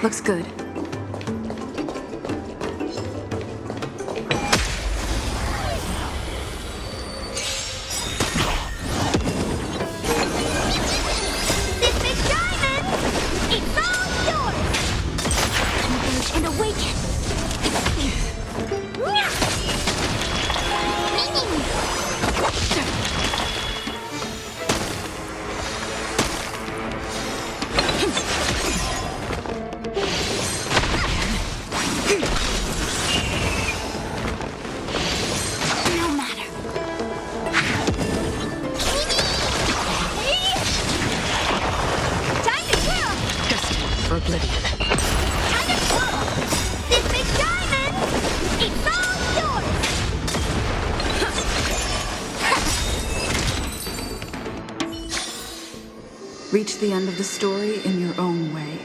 Looks good. This big diamond! It's all yours! Converge and awaken! No matter. Time to kill! Destined for oblivion. Time to kill! This big diamond! It's all yours! Reach the end of the story in your own way.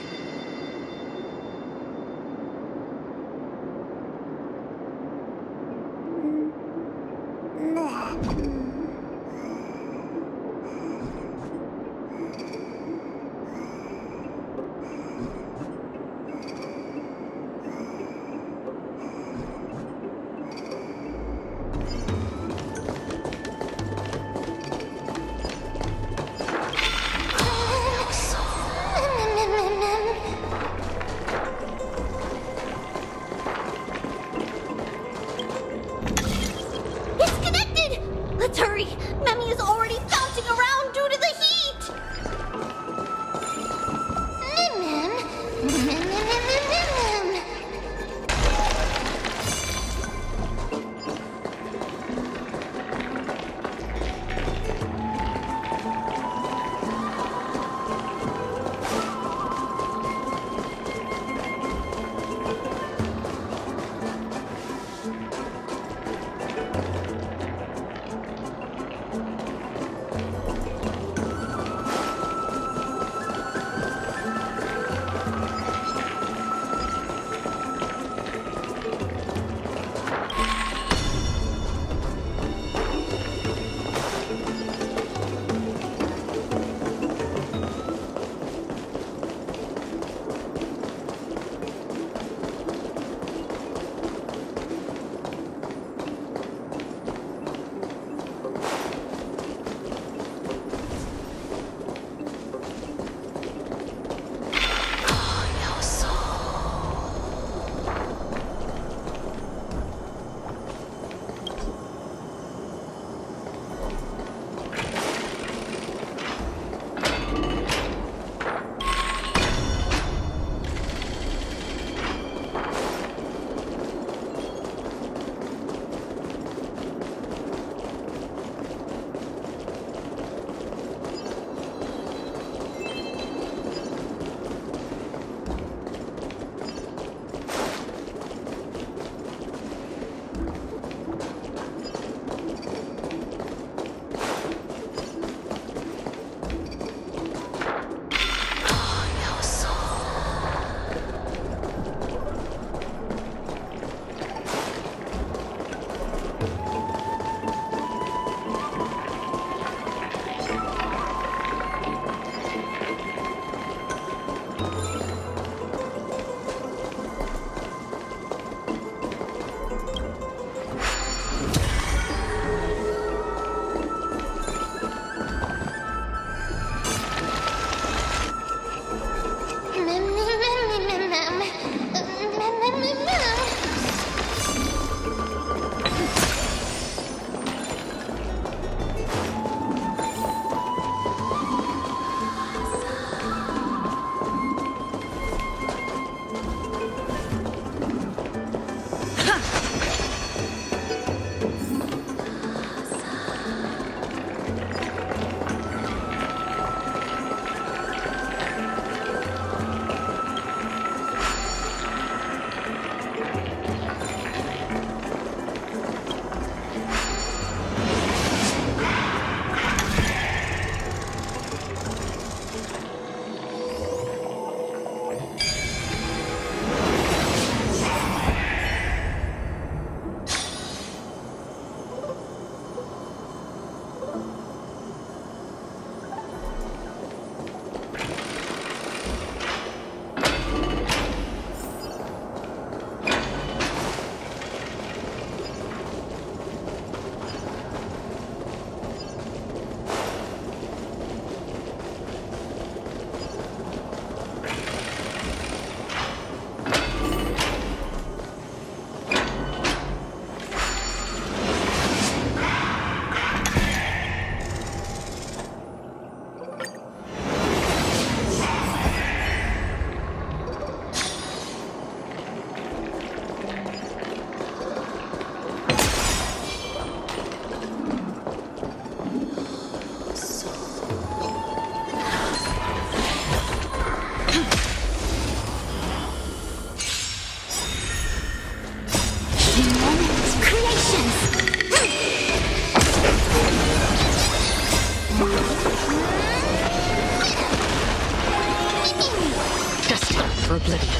for oblivion.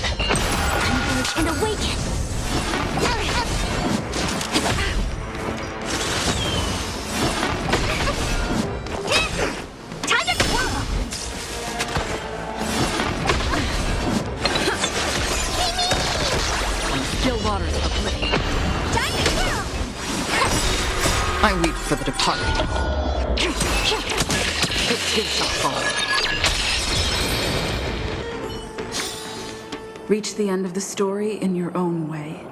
Converge and awaken! Time to twirl! Still waters of oblivion. Time to twirl! I weep for the departed. It too shall fall. Reach the end of the story in your own way.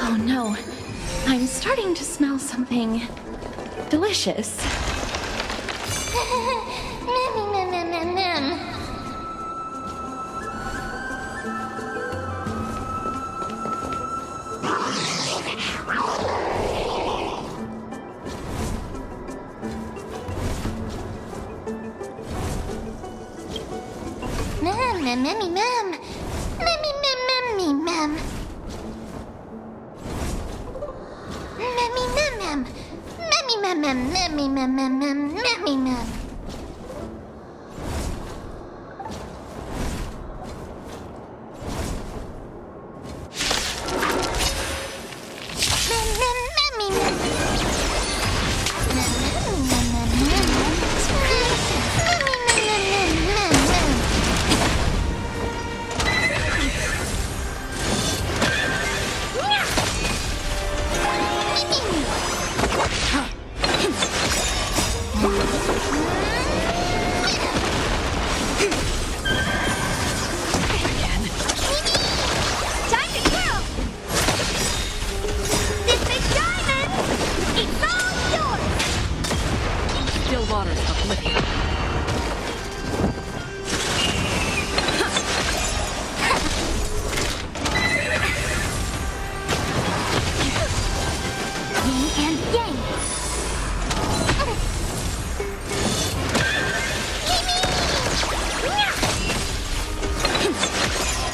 Oh no, I'm starting to smell something delicious.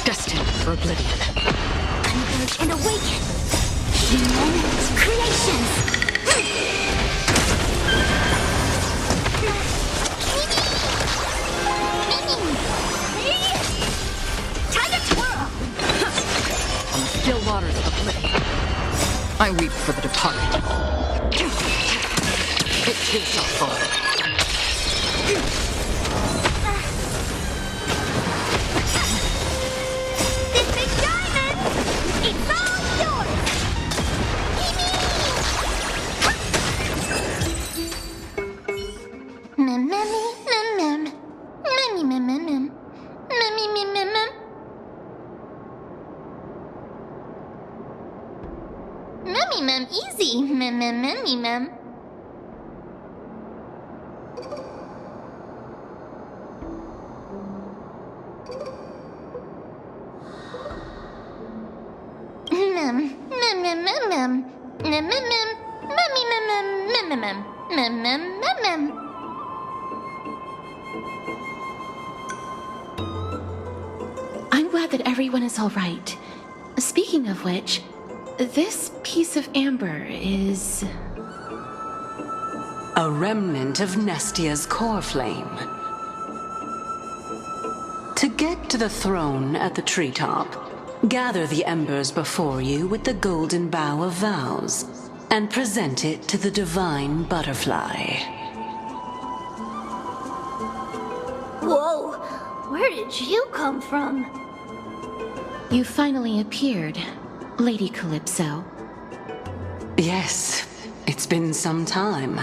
Destined for oblivion. Converge and awaken! Human creations! Time to twirl! On the still waters of oblivion. I weep for the departed. It too shall fall. This big diamond! It's all yours! Easy, mem. I'm glad that everyone is all right. Speaking of which, this piece of amber is... A remnant of Nestia's core flame. To get to the throne at the treetop, gather the embers before you with the golden bough of vows, and present it to the divine butterfly. Whoa! Where did you come from? You finally appeared, Lady Calypso. Yes, it's been some time.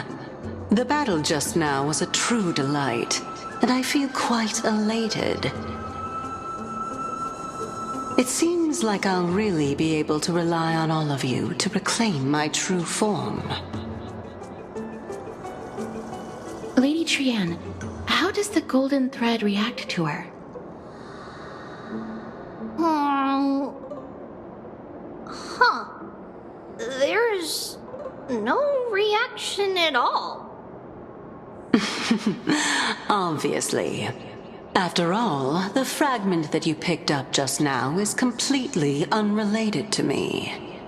The battle just now was a true delight, and I feel quite elated. It seems like I'll really be able to rely on all of you to reclaim my true form. Lady Trienne, how does the golden thread react to her? Huh. There's no reaction at all. Obviously. After all, the fragment that you picked up just now is completely unrelated to me.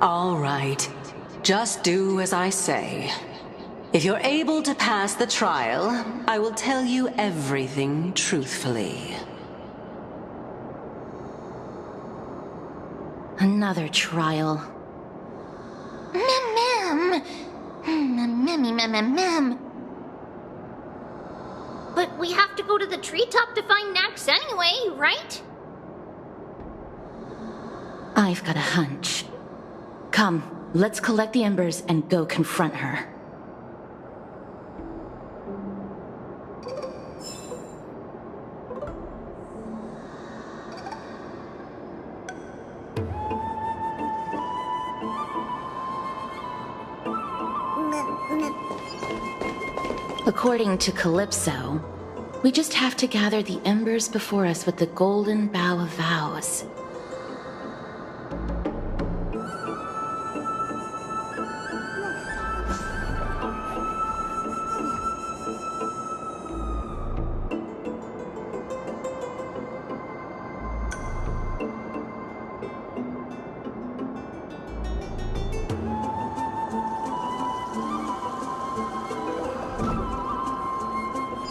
All right. Just do as I say. If you're able to pass the trial, I will tell you everything truthfully. Another trial. Mem. But we have to go to the treetop to find Nax anyway, right? I've got a hunch. Come, let's collect the embers and go confront her. According to Calypso, we just have to gather the embers before us with the golden bough of vows.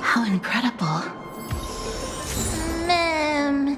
How incredible. Mem?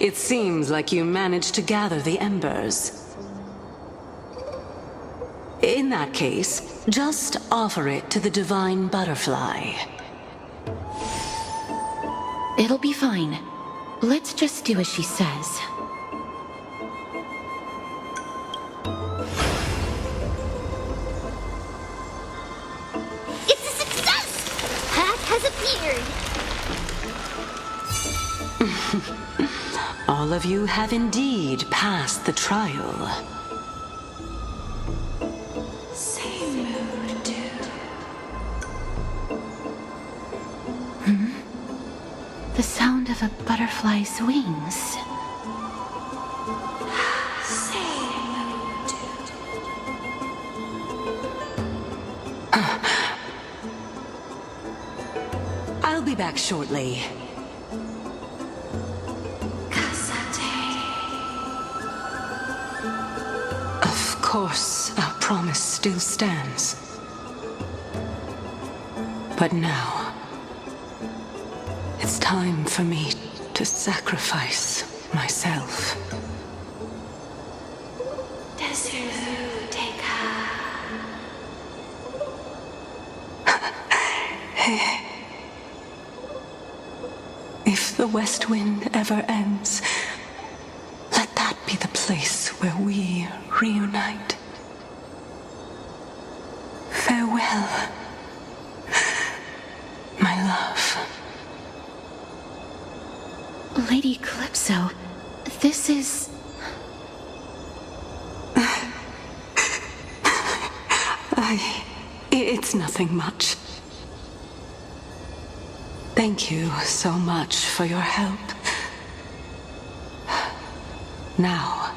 It seems like you managed to gather the embers. In that case, just offer it to the divine butterfly. It'll be fine. Let's just do as she says. It's a success! Path has appeared. All of you have indeed passed the trial. The sound of a butterfly's wings. I'll be back shortly. Of course, our promise still stands. But now, it's time for me to sacrifice myself. If the west wind ever ends, let that be the place where we reunite. Farewell, my love. Lady Calypso, this is... It's nothing much. Thank you so much for your help. Now,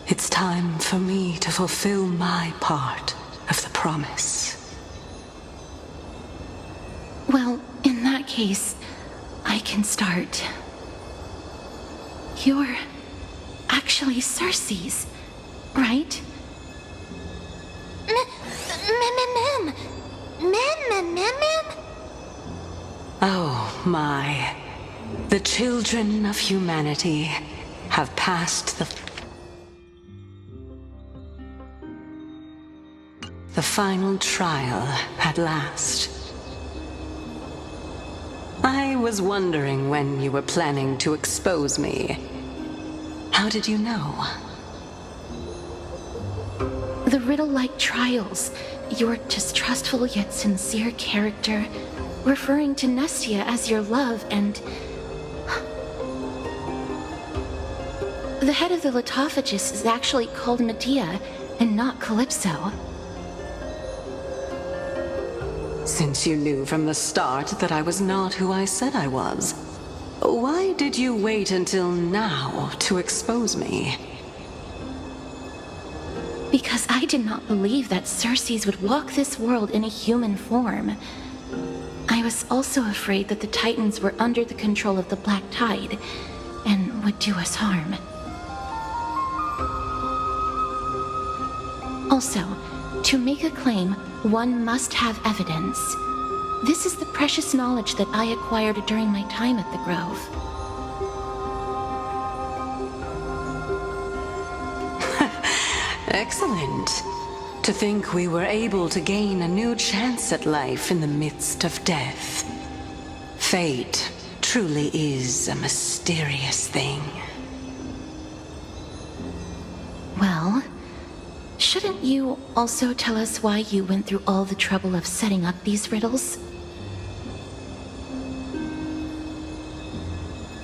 it's time for me to fulfill my part of the promise. Well, in that case, I can start. You're actually Circe's, right? Oh my. The children of humanity have passed the final trial at last. I was wondering when you were planning to expose me. How did you know? The riddle-like trials, your distrustful yet sincere character, referring to Nestia as your love, and... The head of the Litophagus is actually called Medea, and not Calypso. Since you knew from the start that I was not who I said I was, why did you wait until now to expose me? Because I did not believe that Circes would walk this world in a human form. I was also afraid that the Titans were under the control of the Black Tide, and would do us harm. Also, to make a claim, one must have evidence. This is the precious knowledge that I acquired during my time at the Grove. Excellent. To think we were able to gain a new chance at life in the midst of death. Fate truly is a mysterious thing. Well, shouldn't you also tell us why you went through all the trouble of setting up these riddles?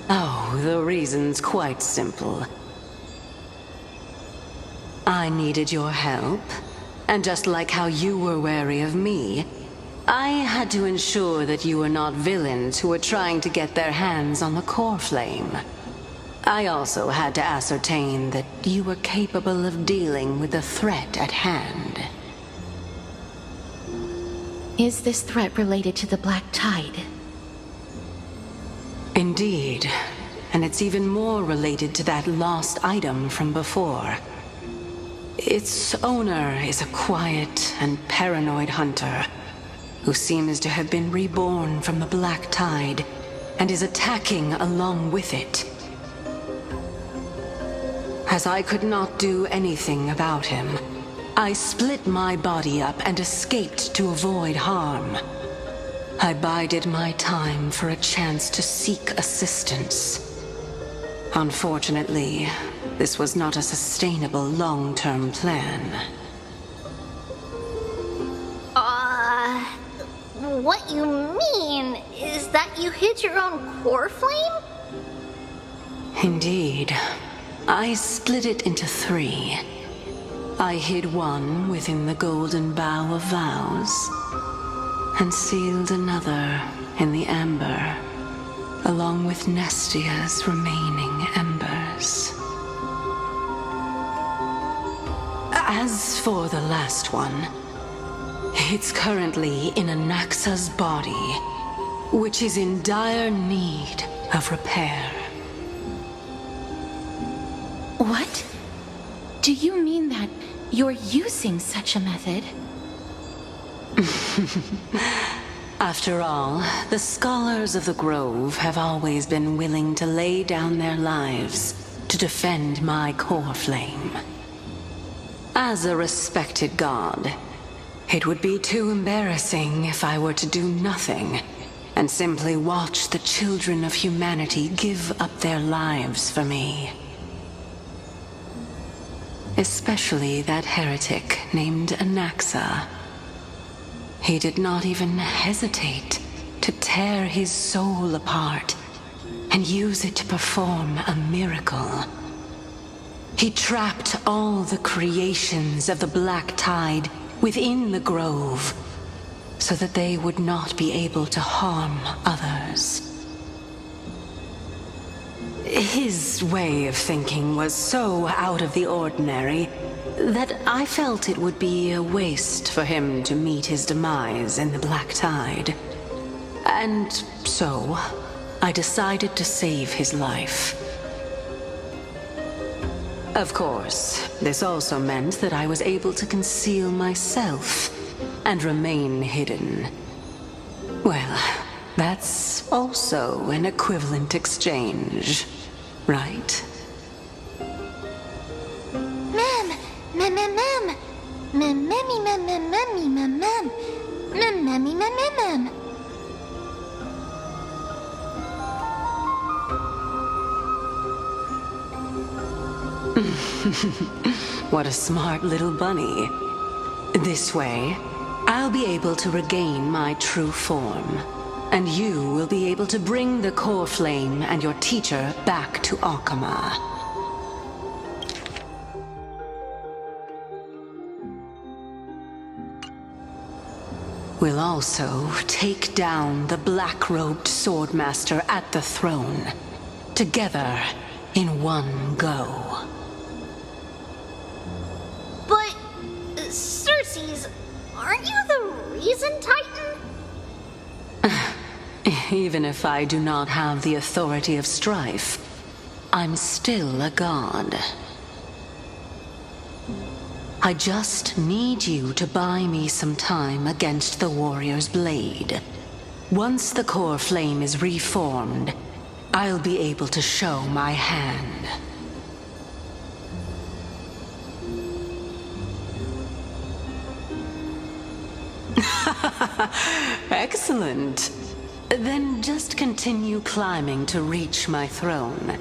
Oh, the reason's quite simple. I needed your help, and just like how you were wary of me, I had to ensure that you were not villains who were trying to get their hands on the core flame. I also had to ascertain that you were capable of dealing with the threat at hand. Is this threat related to the Black Tide? Indeed, and it's even more related to that lost item from before. Its owner is a quiet and paranoid hunter who seems to have been reborn from the Black Tide and is attacking along with it. As I could not do anything about him, I split my body up and escaped to avoid harm. I bided my time for a chance to seek assistance. Unfortunately, this was not a sustainable long-term plan. What you mean is that you hid your own core flame? Indeed. I split it into 3. I hid one within the golden bough of vows, and sealed another in the amber, along with Nestia's remaining embers. As for the last one, it's currently in Anaxa's body, which is in dire need of repair. What? Do you mean that you're using such a method? After all, the scholars of the Grove have always been willing to lay down their lives to defend my core flame. As a respected god, it would be too embarrassing if I were to do nothing and simply watch the children of humanity give up their lives for me. Especially that heretic named Anaxa. He did not even hesitate to tear his soul apart and use it to perform a miracle. He trapped all the creations of the Black Tide within the grove so that they would not be able to harm others. His way of thinking was so out of the ordinary that I felt it would be a waste for him to meet his demise in the Black Tide. And so, I decided to save his life. Of course, this also meant that I was able to conceal myself and remain hidden. Well, that's also an equivalent exchange, right? What a smart little bunny. This way, I'll be able to regain my true form, and you will be able to bring the core flame and your teacher back to Akama. We'll also take down the black-robed swordmaster at the throne, together in one go. But, Cersei's, aren't you the reason, Titan? Even if I do not have the authority of strife, I'm still a god. I just need you to buy me some time against the warrior's blade. Once the core flame is reformed, I'll be able to show my hand. Excellent. Then just continue climbing to reach my throne.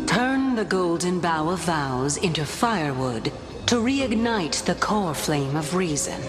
Turn the golden bough of vows into firewood to reignite the core flame of reason.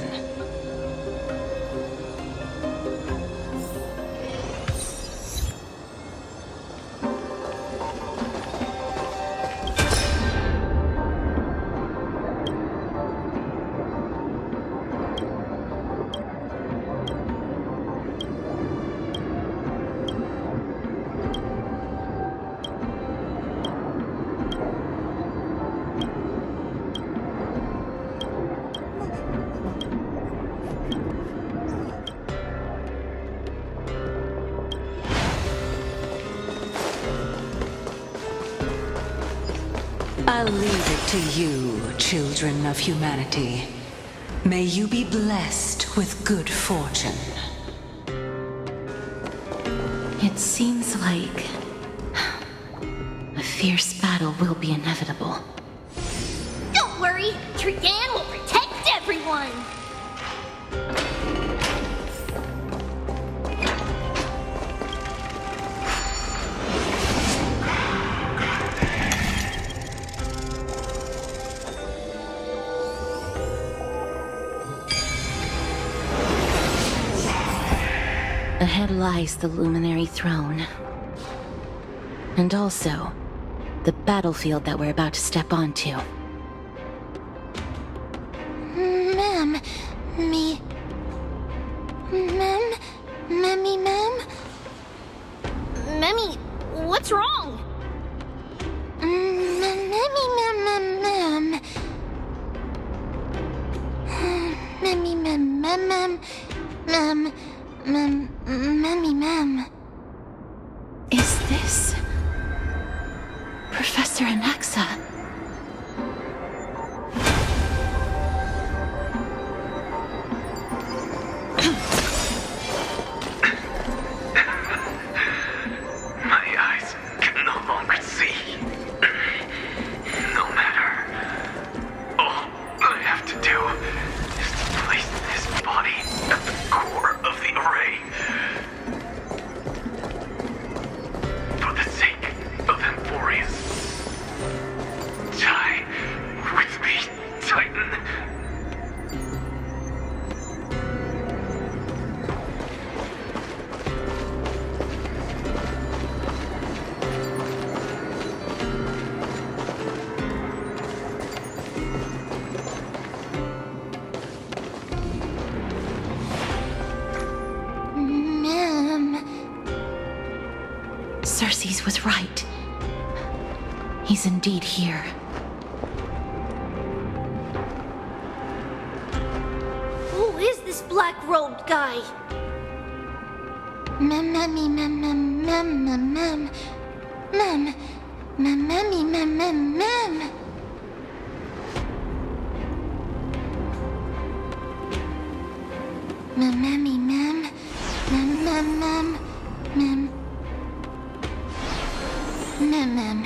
I'll leave it to you, children of humanity. May you be blessed with good fortune. It seems like a fierce battle will be inevitable. Don't worry, Trigan will protect everyone! Ahead lies the Luminary Throne. And also, the battlefield that we're about to step onto. Ma'am, Ma'am? Memmy, what's wrong? Ma'am. Ma'am. Is this Professor Anaxa? My eyes can no longer see. No matter. All I have to do is to place this body at the core of the Cersei's was right. He's indeed here. Who is this black-robed guy? Mem, mem, mem, mem, mem, mem, mem, mem, mem, mem, mem, mem, mem. Mem, mem, mem, mem, mem, mem, mem. Mem, mem,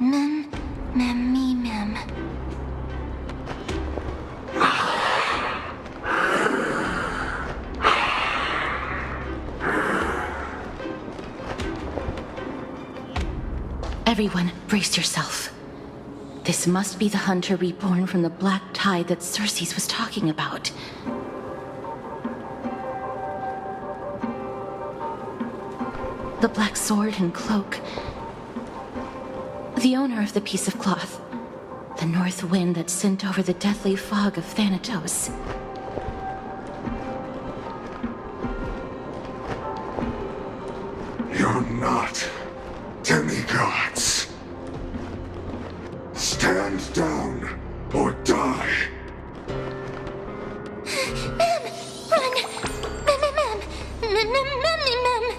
mem, mem, me, mem. Everyone, brace yourself. This must be the hunter reborn from the black tide that Cersei's was talking about. The black sword and cloak. The owner of the piece of cloth. The north wind that sent over the deathly fog of Thanatos. You're not demigods. Stand down or die. Mem! Run! Mem, mem, mem! Mem, mem, mem, mem!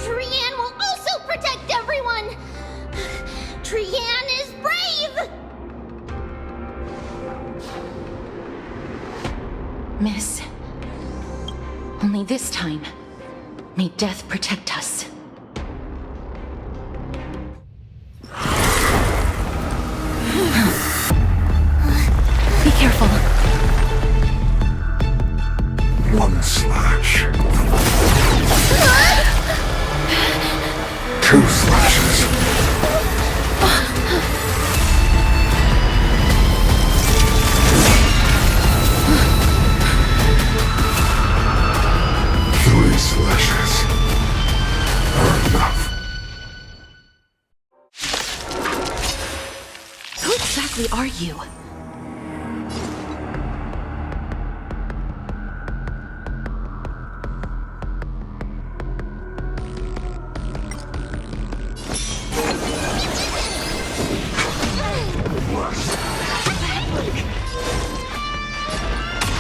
Trian will also protect everyone! Trian is brave! Miss, only this time, may death protect us. Be careful. One slash. Two slashes. Three slashes are enough. Who exactly are you?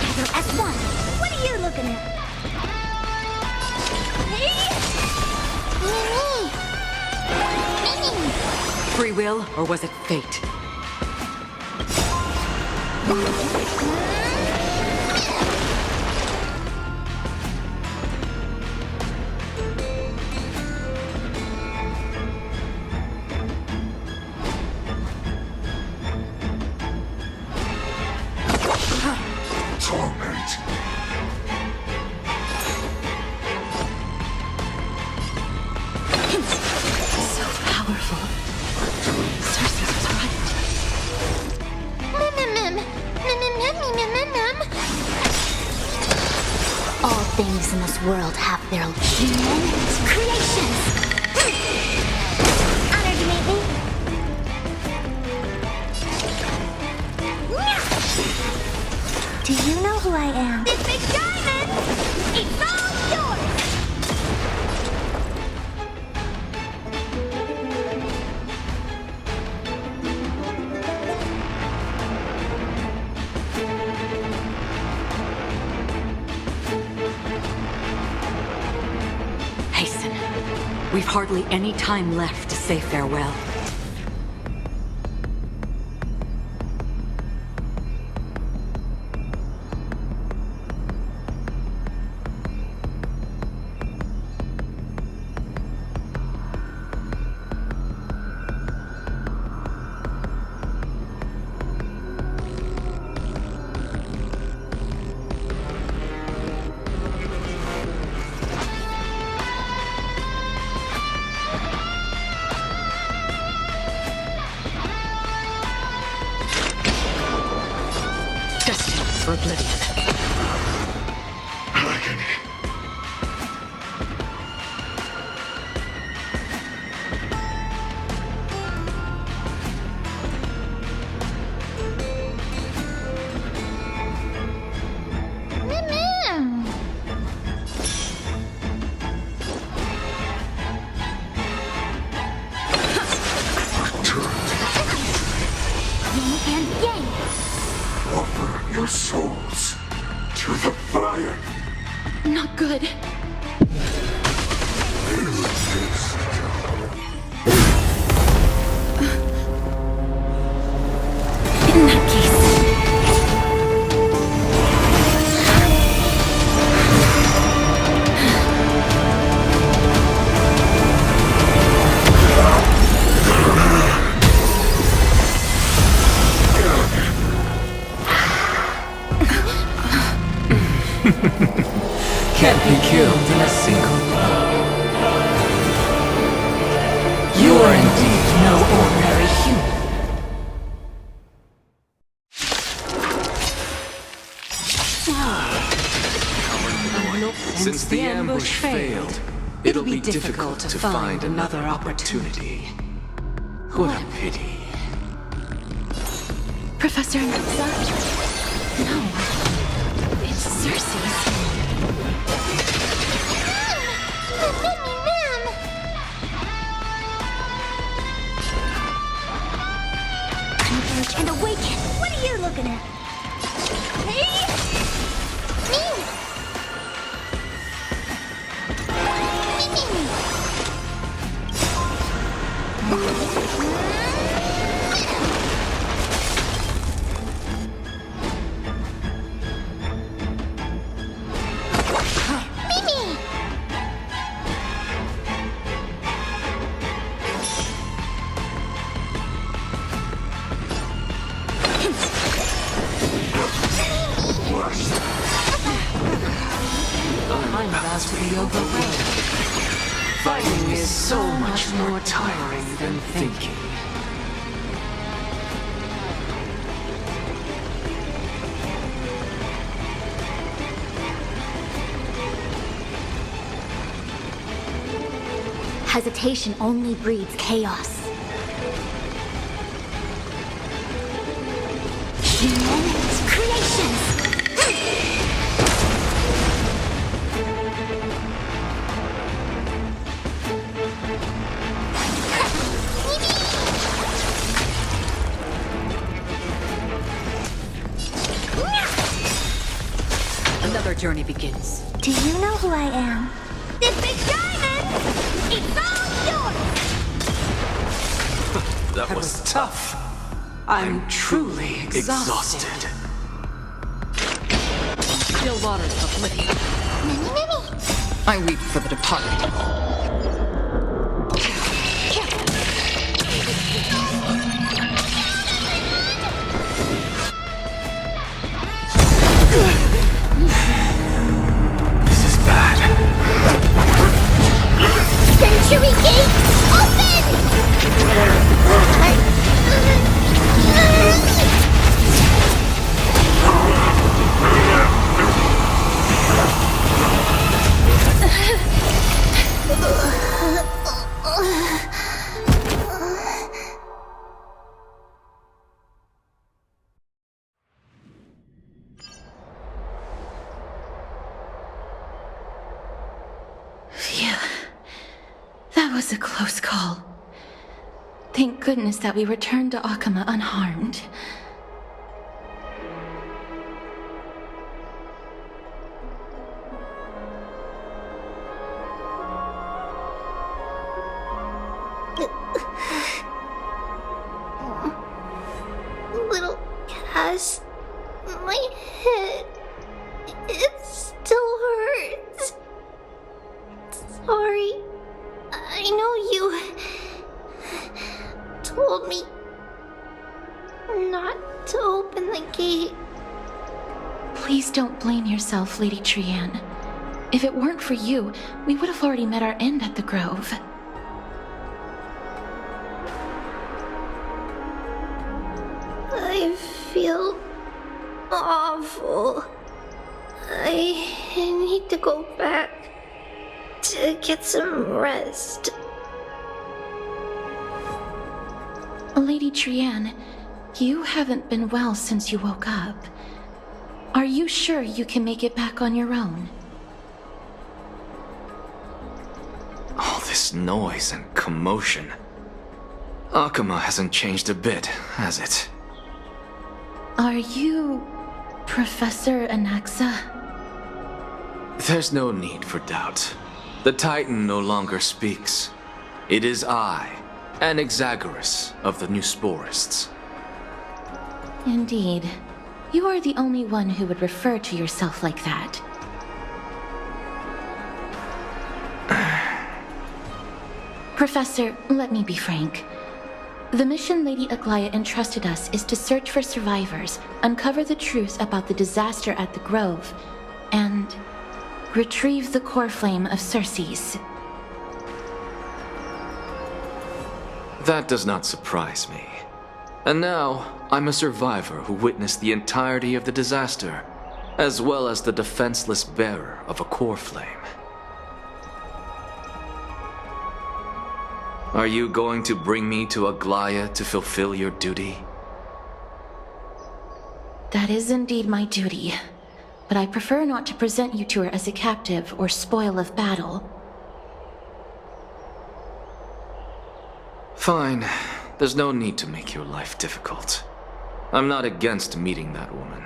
Together as one. What are you looking at? Mimi! Free will, or was it fate? Torment. So powerful. Cersei was right. Mem, mem, mem, mem, mem, mem. All things in this world have their creations. Honored to meet me. Do you know who I am? This big diamond! It's all yours! Hasten. We've hardly any time left to say farewell. oblivion. Agony. And yang. Offer your souls to the fire. Not good. In that case... Can't be killed in a single blow. You are indeed no ordinary human. Since the ambush failed, it'll be difficult to find another opportunity. What a pity. Professor Nutsa? No. It's Cersei's. Converge and awaken. What are you looking at? Hey! Me! I'm about to be overwhelmed. Fighting is so much more tiring than thinking. Hesitation only breeds chaos. Human creations! Another journey begins. Do you know who I am? This big diamond! It's all yours! That was tough. I'm truly exhausted. Still waters of oblivion. I weep for the departed. This is bad. Century Gate, open! Phew. That was a close call. Thank goodness that we returned to Akama unharmed. Little Cass, my head, it still hurts. Sorry. I know you told me not to open the gate. Please don't blame yourself, Lady Trianne. If it weren't for you, we would have already met our end at the Grove. I feel awful. awful. I need to go back to get some rest. Lady Trianne, you haven't been well since you woke up. Are you sure you can make it back on your own? All this noise and commotion. Akuma hasn't changed a bit, has it? Are you Professor Anaxa? There's no need for doubt. The Titan no longer speaks. It is I, Anaxagoras of the Newsporists. Indeed. You are the only one who would refer to yourself like that. Professor, let me be frank. The mission Lady Aglaya entrusted us is to search for survivors, uncover the truth about the disaster at the Grove, and retrieve the core flame of Circes. That does not surprise me. And now, I'm a survivor who witnessed the entirety of the disaster, as well as the defenseless bearer of a core flame. Are you going to bring me to Aglaya to fulfill your duty? That is indeed my duty, but I prefer not to present you to her as a captive or spoil of battle. Fine. There's no need to make your life difficult. I'm not against meeting that woman.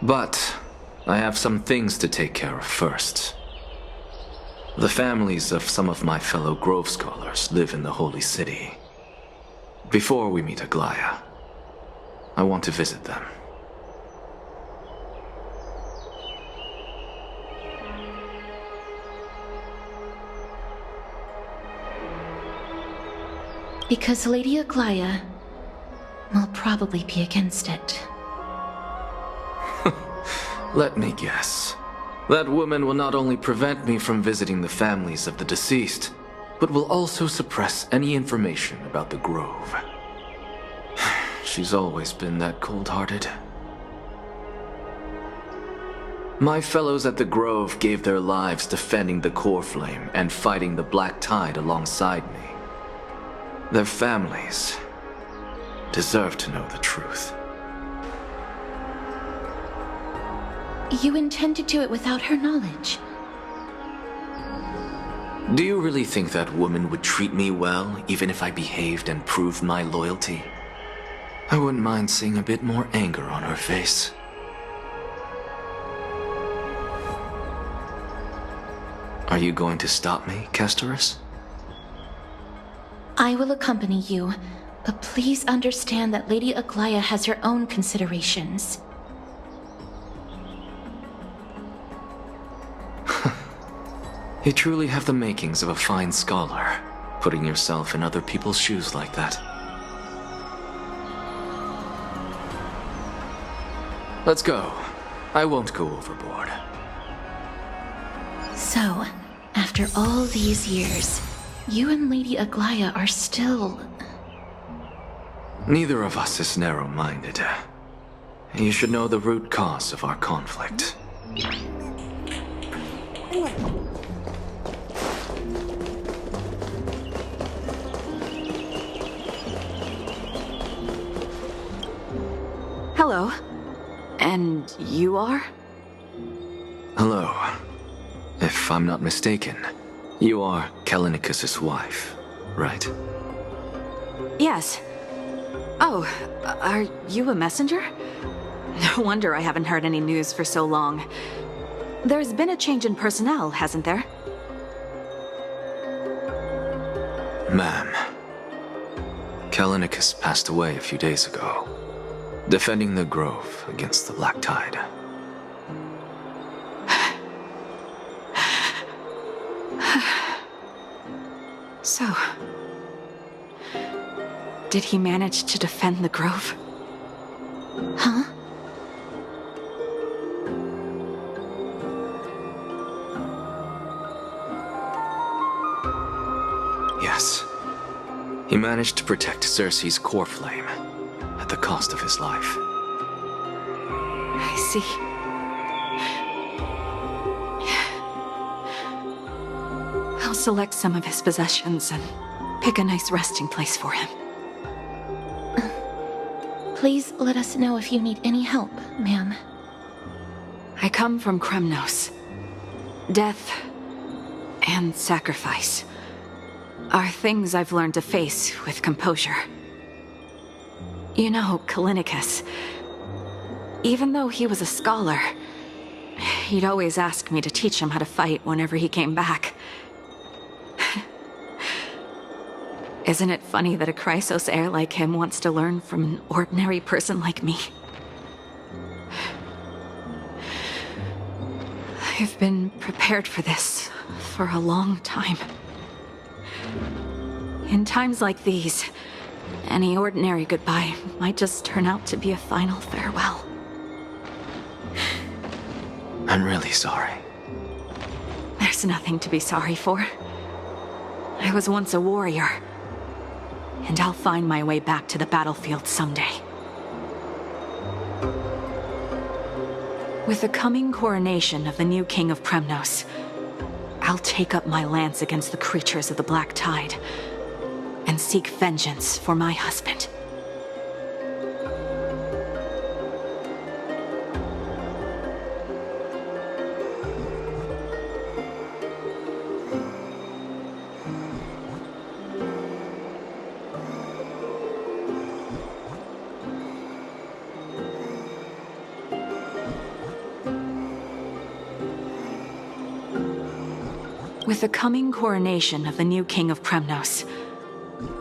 But I have some things to take care of first. The families of some of my fellow Grove Scholars live in the Holy City. Before we meet Aglaya, I want to visit them. Because Lady Aglaya will probably be against it. Let me guess. That woman will not only prevent me from visiting the families of the deceased, but will also suppress any information about the Grove. She's always been that cold-hearted. My fellows at the Grove gave their lives defending the core flame and fighting the Black Tide alongside me. Their families deserve to know the truth. You intend to do it without her knowledge? Do you really think that woman would treat me well, even if I behaved and proved my loyalty? I wouldn't mind seeing a bit more anger on her face. Are you going to stop me, Kesterus? I will accompany you, but please understand that Lady Aglaya has her own considerations. You truly have the makings of a fine scholar, putting yourself in other people's shoes like that. Let's go. I won't go overboard. So, after all these years, you and Lady Aglaya are still... Neither of us is narrow-minded. You should know the root cause of our conflict. Hello. And you are? Hello. If I'm not mistaken, you are Kallinicus' wife, right? Yes. Oh, are you a messenger? No wonder I haven't heard any news for so long. There's been a change in personnel, hasn't there? Ma'am, Kallinicus passed away a few days ago, defending the Grove against the Black Tide. So, did he manage to defend the Grove? Huh? Yes. He managed to protect Circe's core flame at the cost of his life. I see. I'll select some of his possessions and pick a nice resting place for him. Please let us know if you need any help, ma'am. I come from Kremnos. Death and sacrifice are things I've learned to face with composure. You know, Kalinicus, even though he was a scholar, he'd always ask me to teach him how to fight whenever he came back. Isn't it funny that a Chrysos heir like him wants to learn from an ordinary person like me? I've been prepared for this for a long time. In times like these, any ordinary goodbye might just turn out to be a final farewell. I'm really sorry. There's nothing to be sorry for. I was once a warrior, and I'll find my way back to the battlefield someday. With the coming coronation of the new king of Kremnos, I'll take up my lance against the creatures of the Black Tide and seek vengeance for my husband. With the coming coronation of the new king of Kremnos,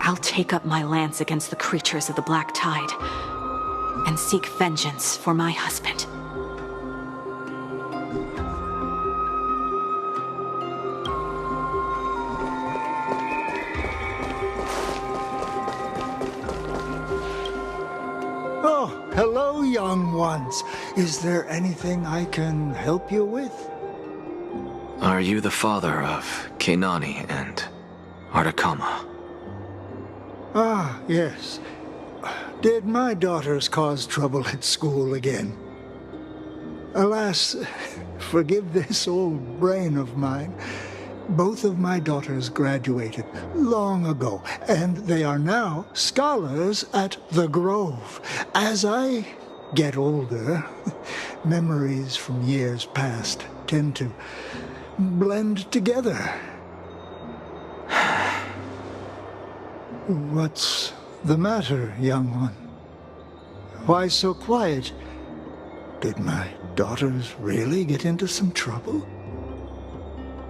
I'll take up my lance against the creatures of the Black Tide and seek vengeance for my husband. Oh, hello, young ones. Is there anything I can help you with? Are you the father of Kenani and Artakama? Ah, yes. Did my daughters cause trouble at school again? Alas, forgive this old brain of mine. Both of my daughters graduated long ago, and they are now scholars at the Grove. As I get older, memories from years past tend to blend together. What's the matter, young one? Why so quiet? Did my daughters really get into some trouble?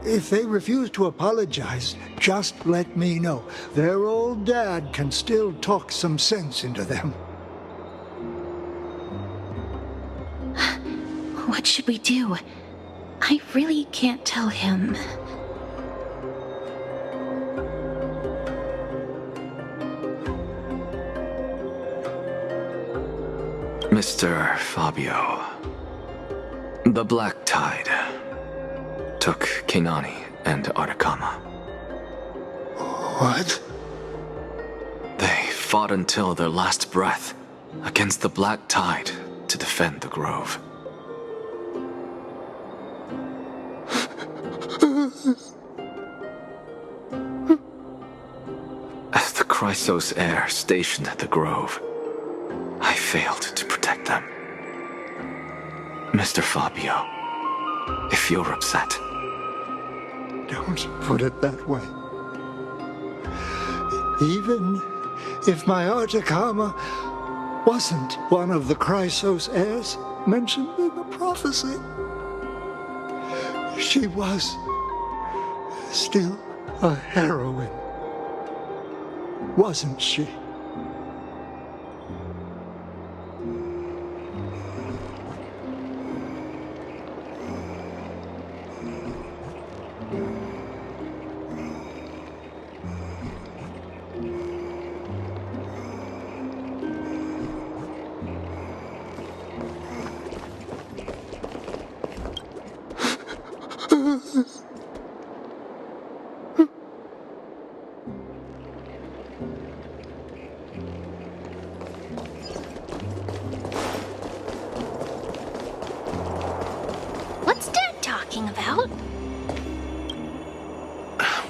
If they refuse to apologize, just let me know. Their old dad can still talk some sense into them. What should we do? I really can't tell him. Mr. Fabio, the Black Tide took Kenani and Artakama. What? They fought until their last breath against the Black Tide to defend the Grove. As the Chrysos heir stationed at the Grove, I failed to protect them. Mr. Fabio, if you're upset... Don't put it that way. Even if my Artakama wasn't one of the Chrysos heirs mentioned in the prophecy, she was still a heroine, wasn't she?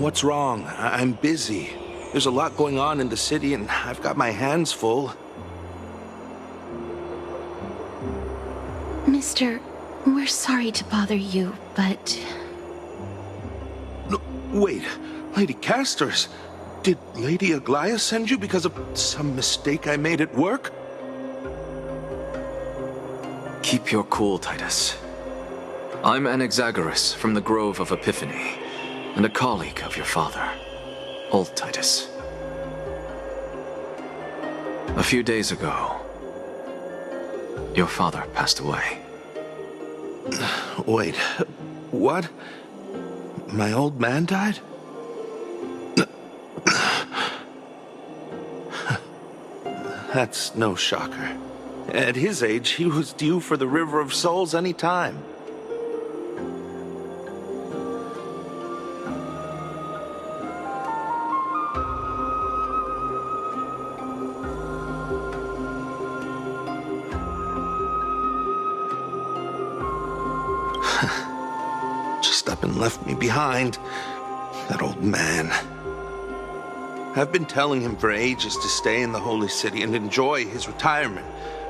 What's wrong? I'm busy. There's a lot going on in the city, and I've got my hands full. Mister, we're sorry to bother you, but... No, wait, Lady Casters, did Lady Aglaya send you because of some mistake I made at work? Keep your cool, Titus. I'm Anaxagoras from the Grove of Epiphany, and a colleague of your father, Old Titus. A few days ago, your father passed away. Wait, what? My old man died? That's no shocker. At his age, he was due for the River of Souls any time. Just up and left me behind. That old man. I've been telling him for ages to stay in the Holy City and enjoy his retirement.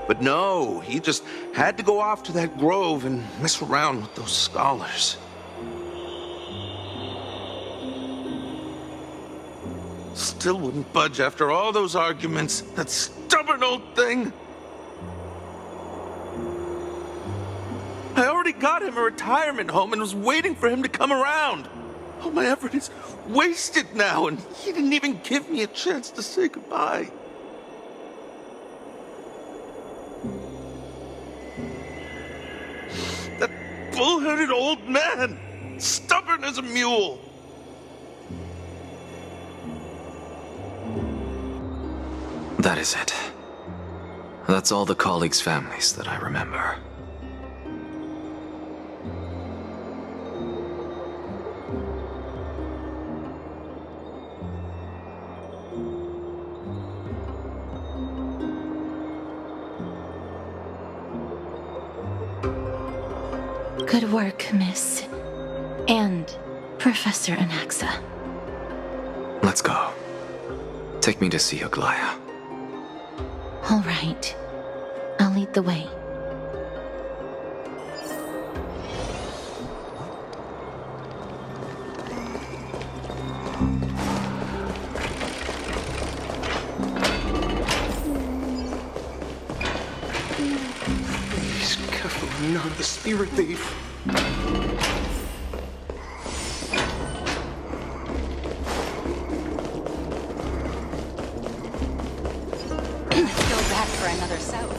But no, he just had to go off to that grove and mess around with those scholars. Still wouldn't budge after all those arguments. That stubborn old thing. I already got him a retirement home and was waiting for him to come around. All my effort is wasted now, and he didn't even give me a chance to say goodbye. That bull-headed old man, stubborn as a mule. That is it. That's all the colleagues' families that I remember. Good work, Miss. And Professor Anaxa. Let's go. Take me to see Aglaya. All right. I'll lead the way. Please, careful, I'm not the spirit thief. Let's go back for another south.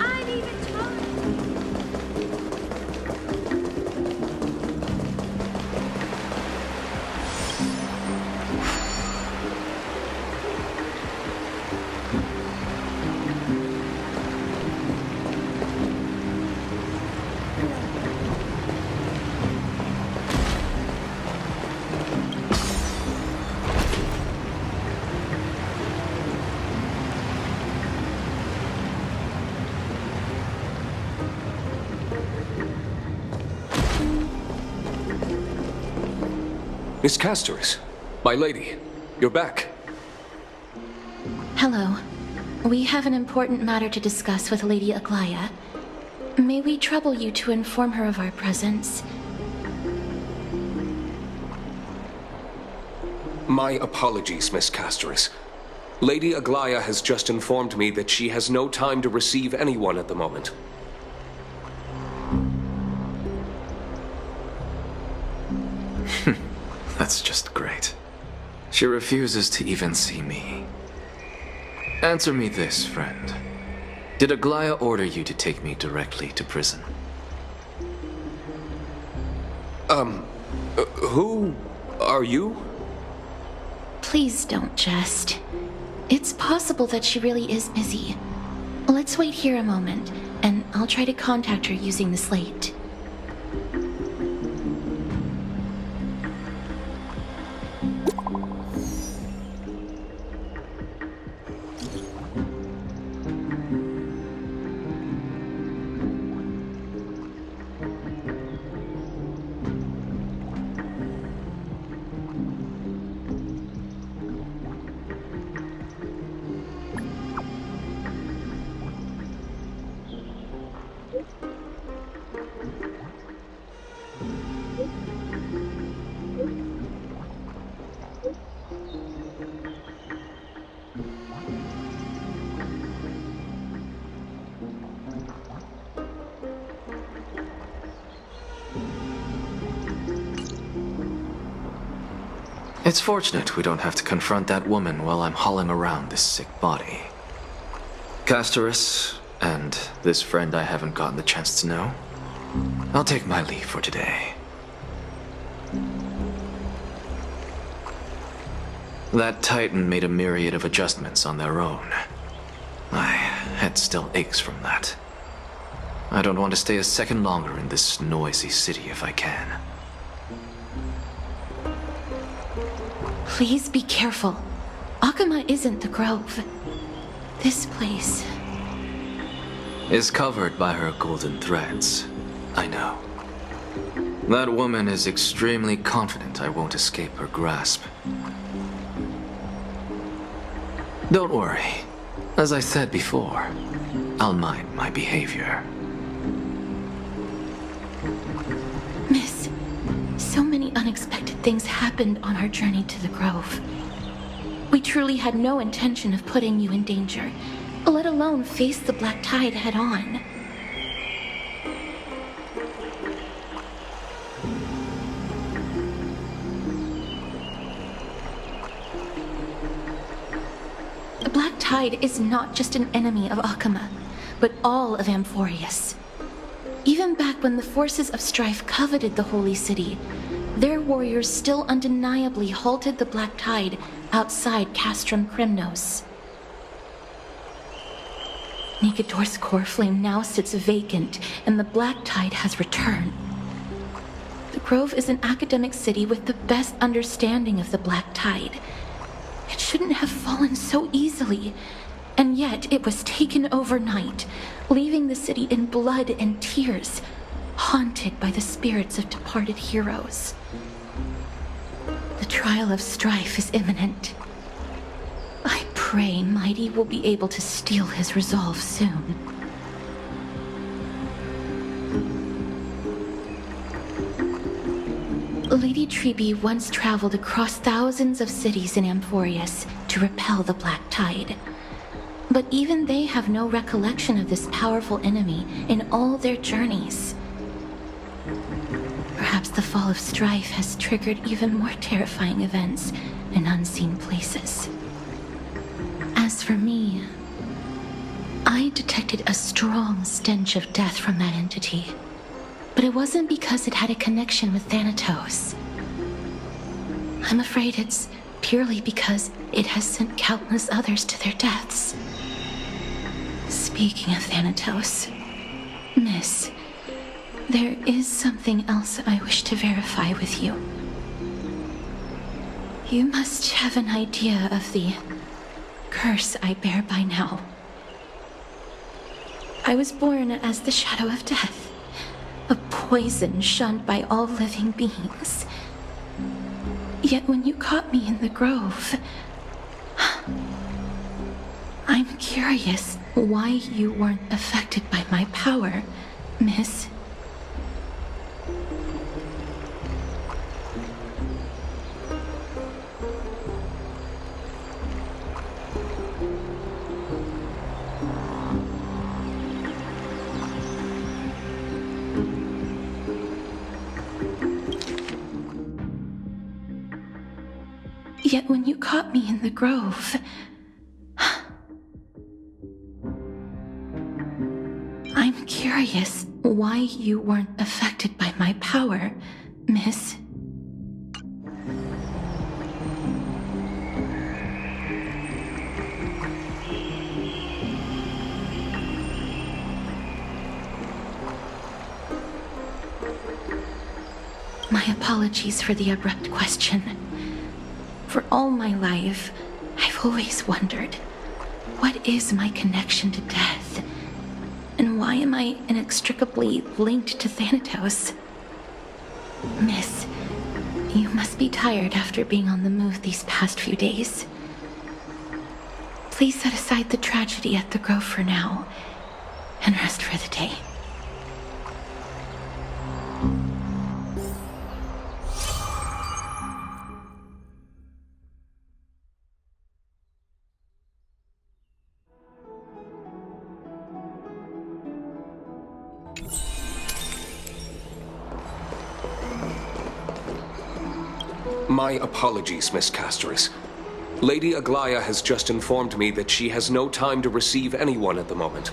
I'm even taller. Miss Castoris, my lady, you're back. Hello. We have an important matter to discuss with Lady Aglaya. May we trouble you to inform her of our presence? My apologies, Miss Castoris. Lady Aglaya has just informed me that she has no time to receive anyone at the moment. That's just great. She refuses to even see me. Answer me this, friend. Did Aglaya order you to take me directly to prison? Who are you? Please don't jest. It's possible that she really is busy. Let's wait here a moment, and I'll try to contact her using the slate. It's fortunate we don't have to confront that woman while I'm hauling around this sick body. Castorus, and this friend I haven't gotten the chance to know, I'll take my leave for today. That Titan made a myriad of adjustments on their own. My head still aches from that. I don't want to stay a second longer in this noisy city if I can. Please be careful. Akuma isn't the Grove. This place is covered by her golden threads. I know. That woman is extremely confident I won't escape her grasp. Don't worry. As I said before, I'll mind my behavior. Miss, so many unexpected things happened on our journey to the Grove. We truly had no intention of putting you in danger, let alone face the Black Tide head-on. The Black Tide is not just an enemy of Akuma, but all of Amphorius. Even back when the forces of strife coveted the Holy City, their warriors still undeniably halted the Black Tide outside Castrum Krymnos. Nigador's core flame now sits vacant, and the Black Tide has returned. The Grove is an academic city with the best understanding of the Black Tide. It shouldn't have fallen so easily, and yet it was taken overnight, leaving the city in blood and tears, haunted by the spirits of departed heroes. The trial of strife is imminent. I pray Mighty will be able to steel his resolve soon. Lady Treeby once traveled across thousands of cities in Amphorius to repel the Black Tide. But even they have no recollection of this powerful enemy in all their journeys. Perhaps the fall of strife has triggered even more terrifying events in unseen places. As for me, I detected a strong stench of death from that entity. But it wasn't because it had a connection with Thanatos. I'm afraid it's purely because it has sent countless others to their deaths. Speaking of Thanatos, Miss, there is something else I wish to verify with you. You must have an idea of the curse I bear by now. I was born as the shadow of death, a poison shunned by all living beings. Yet when you caught me in the Grove, I'm curious why you weren't affected by my power, Miss. Yet when you caught me in the Grove, I'm curious why you weren't affected by my power, Miss. My apologies for the abrupt question. For all my life, I've always wondered, what is my connection to death? And why am I inextricably linked to Thanatos? Miss, you must be tired after being on the move these past few days. Please set aside the tragedy at the Grove for now, and rest for the day. My apologies, Miss Castoris. Lady Aglaya has just informed me that she has no time to receive anyone at the moment.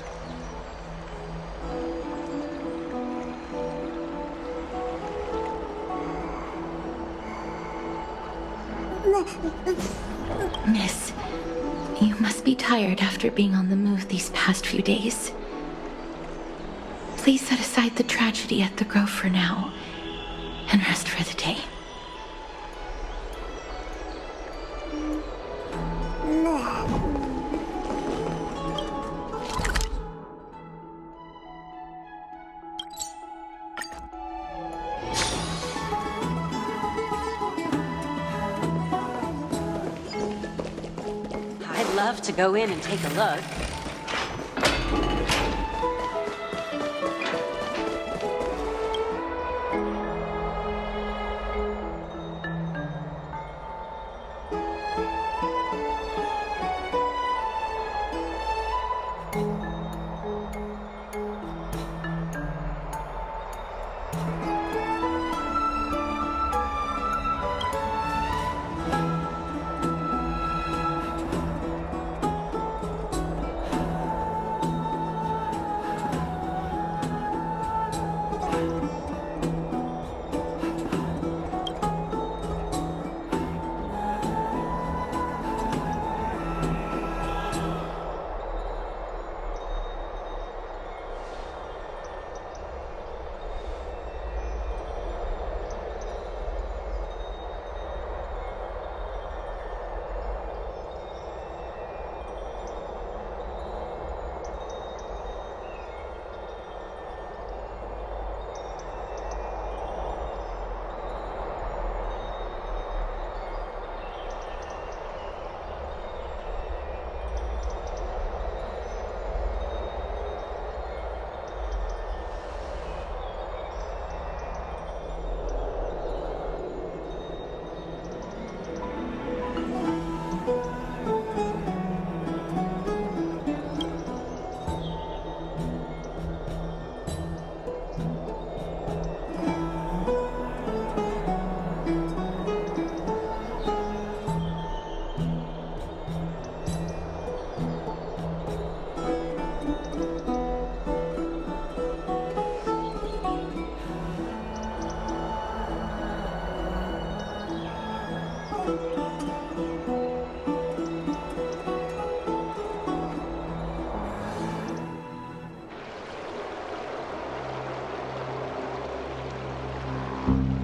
Miss, you must be tired after being on the move these past few days. Please set aside the tragedy at the Grove for now, and rest for the day. I'd love to go in and take a look.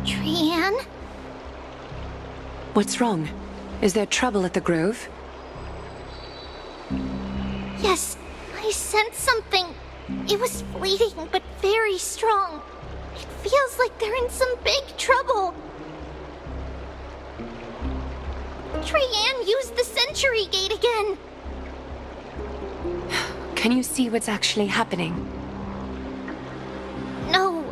Trianne? What's wrong? Is there trouble at the Grove? Yes, I sensed something. It was fleeting, but very strong. It feels like they're in some big trouble. Trianne used the Century Gate again. Can you see what's actually happening? No,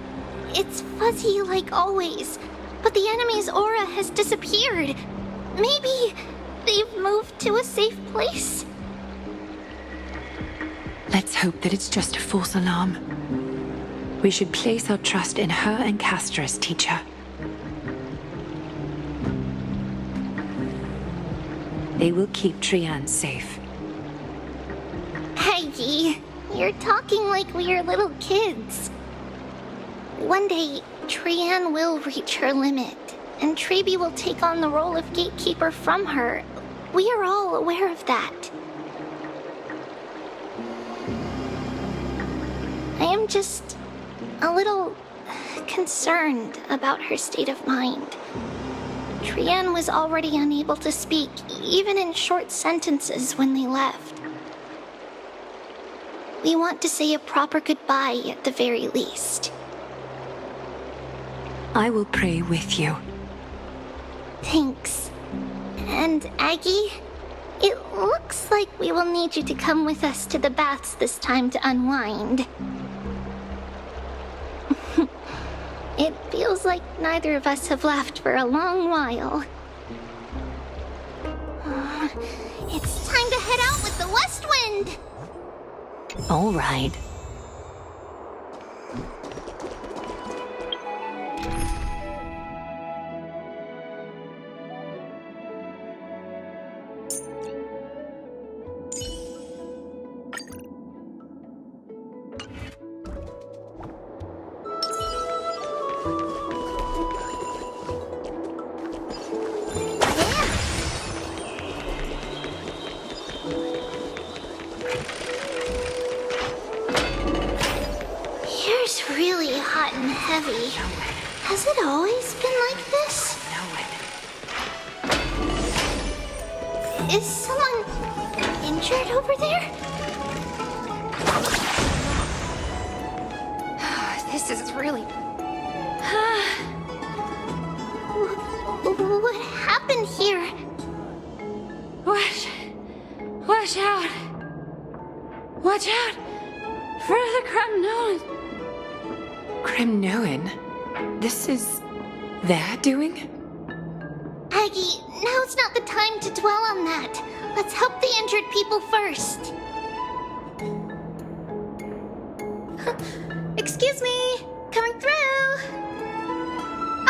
it's fuzzy like always, but the enemy's aura has disappeared. Maybe they've moved to a safe place? Let's hope that it's just a false alarm. We should place our trust in her and Castoris, teacher. They will keep Trianne safe. Aggie, you're talking like we are little kids. One day, Trianne will reach her limit, and Traby will take on the role of gatekeeper from her. We are all aware of that. I am just a little concerned about her state of mind. Trianne was already unable to speak, even in short sentences when they left. We want to say a proper goodbye at the very least. I will pray with you. Thanks. And Aggie, it looks like we will need you to come with us to the baths this time to unwind. It feels like neither of us have laughed for a long while. It's time to head out with the west wind! All right. water's really hot and heavy. Has it always been like this? Is someone injured over there? This is really... What happened here? Watch out! Watch out for the Kremnoan! Kremnoan? This is their doing? Aggie, now's not the time to dwell on that. Let's help the injured people first. Excuse me! Coming through!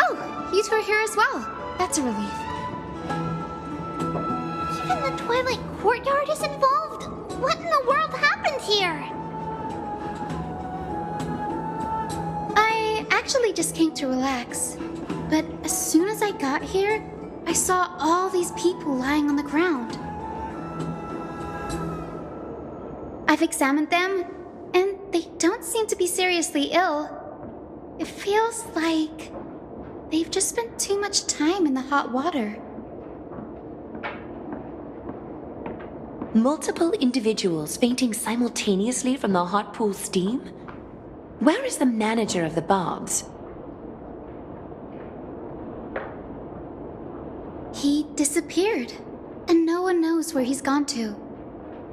Oh, you two are here as well. That's a relief. Even the Twilight Courtyard is involved? What in the world happened here? I actually just came to relax. But as soon as I got here, I saw all these people lying on the ground. I've examined them, and they don't seem to be seriously ill. It feels like they've just spent too much time in the hot water. Multiple individuals fainting simultaneously from the hot pool steam? Where is the manager of the Bobs? He disappeared, and no one knows where he's gone to.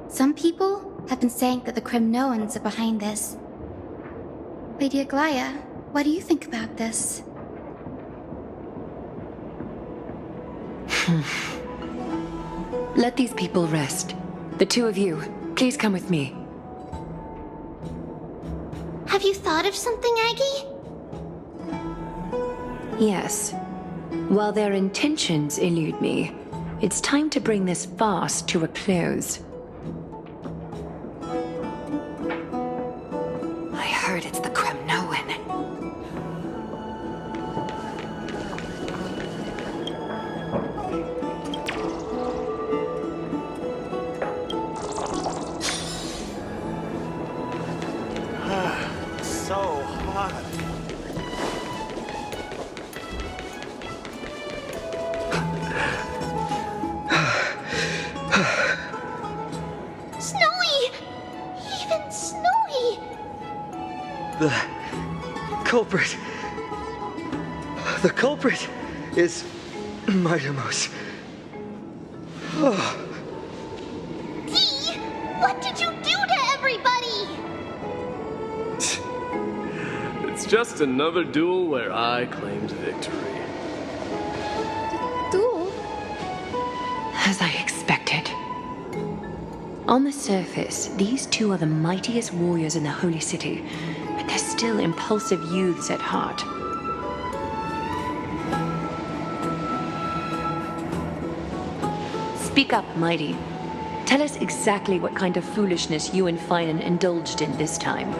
Some people have been saying that the Kremnoans are behind this. Lady Aglaya, what do you think about this? Let these people rest. The two of you, please come with me. Have you thought of something, Aggie? Yes. While their intentions elude me, it's time to bring this farce to a close. I heard it's the Kremnoan. So hot. Snowy! Even snowy! The culprit. The culprit is Mightimos. Oh. Dee! What did you do to everybody? It's just another duel where I claimed victory. Duel? As I expected. On the surface, these two are the mightiest warriors in the Holy City, but they're still impulsive youths at heart. Speak up, Mighty. Tell us exactly what kind of foolishness you and Finan indulged in this time.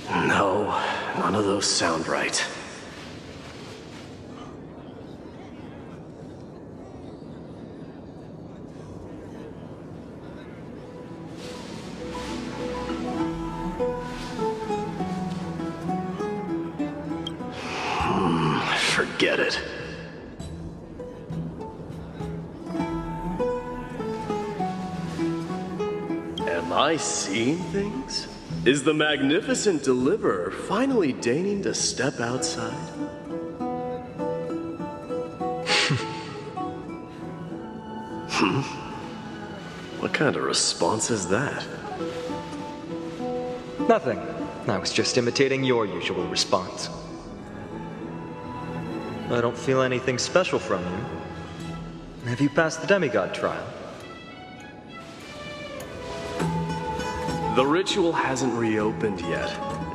No, none of those sound right. Forget it. Am I seeing things? Is the magnificent deliverer finally deigning to step outside? What kind of response is that? Nothing. I was just imitating your usual response. I don't feel anything special from you. Have you passed the demigod trial? The ritual hasn't reopened yet.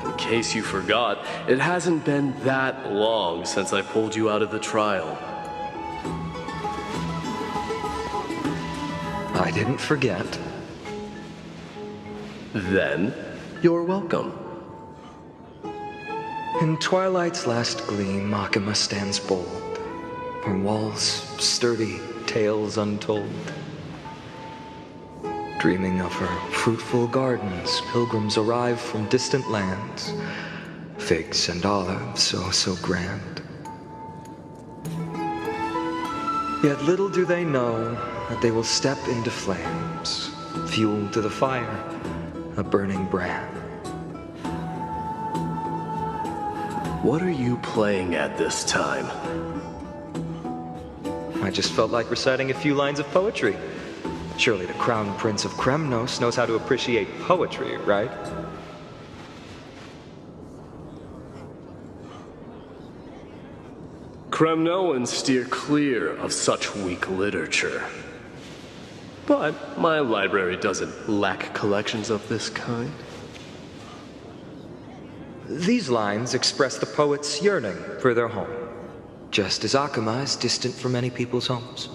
In case you forgot, it hasn't been that long since I pulled you out of the trial. I didn't forget. Then, you're welcome. In twilight's last gleam, Makima stands bold. Her walls sturdy, tales untold. Dreaming of her fruitful gardens, pilgrims arrive from distant lands. Figs and olives, oh so grand. Yet little do they know that they will step into flames, fuel to the fire, a burning brand. What are you playing at this time? I just felt like reciting a few lines of poetry. Surely the Crown Prince of Kremnos knows how to appreciate poetry, right? Kremnoans steer clear of such weak literature. But my library doesn't lack collections of this kind. These lines express the poet's yearning for their home, just as Akama is distant from many people's homes.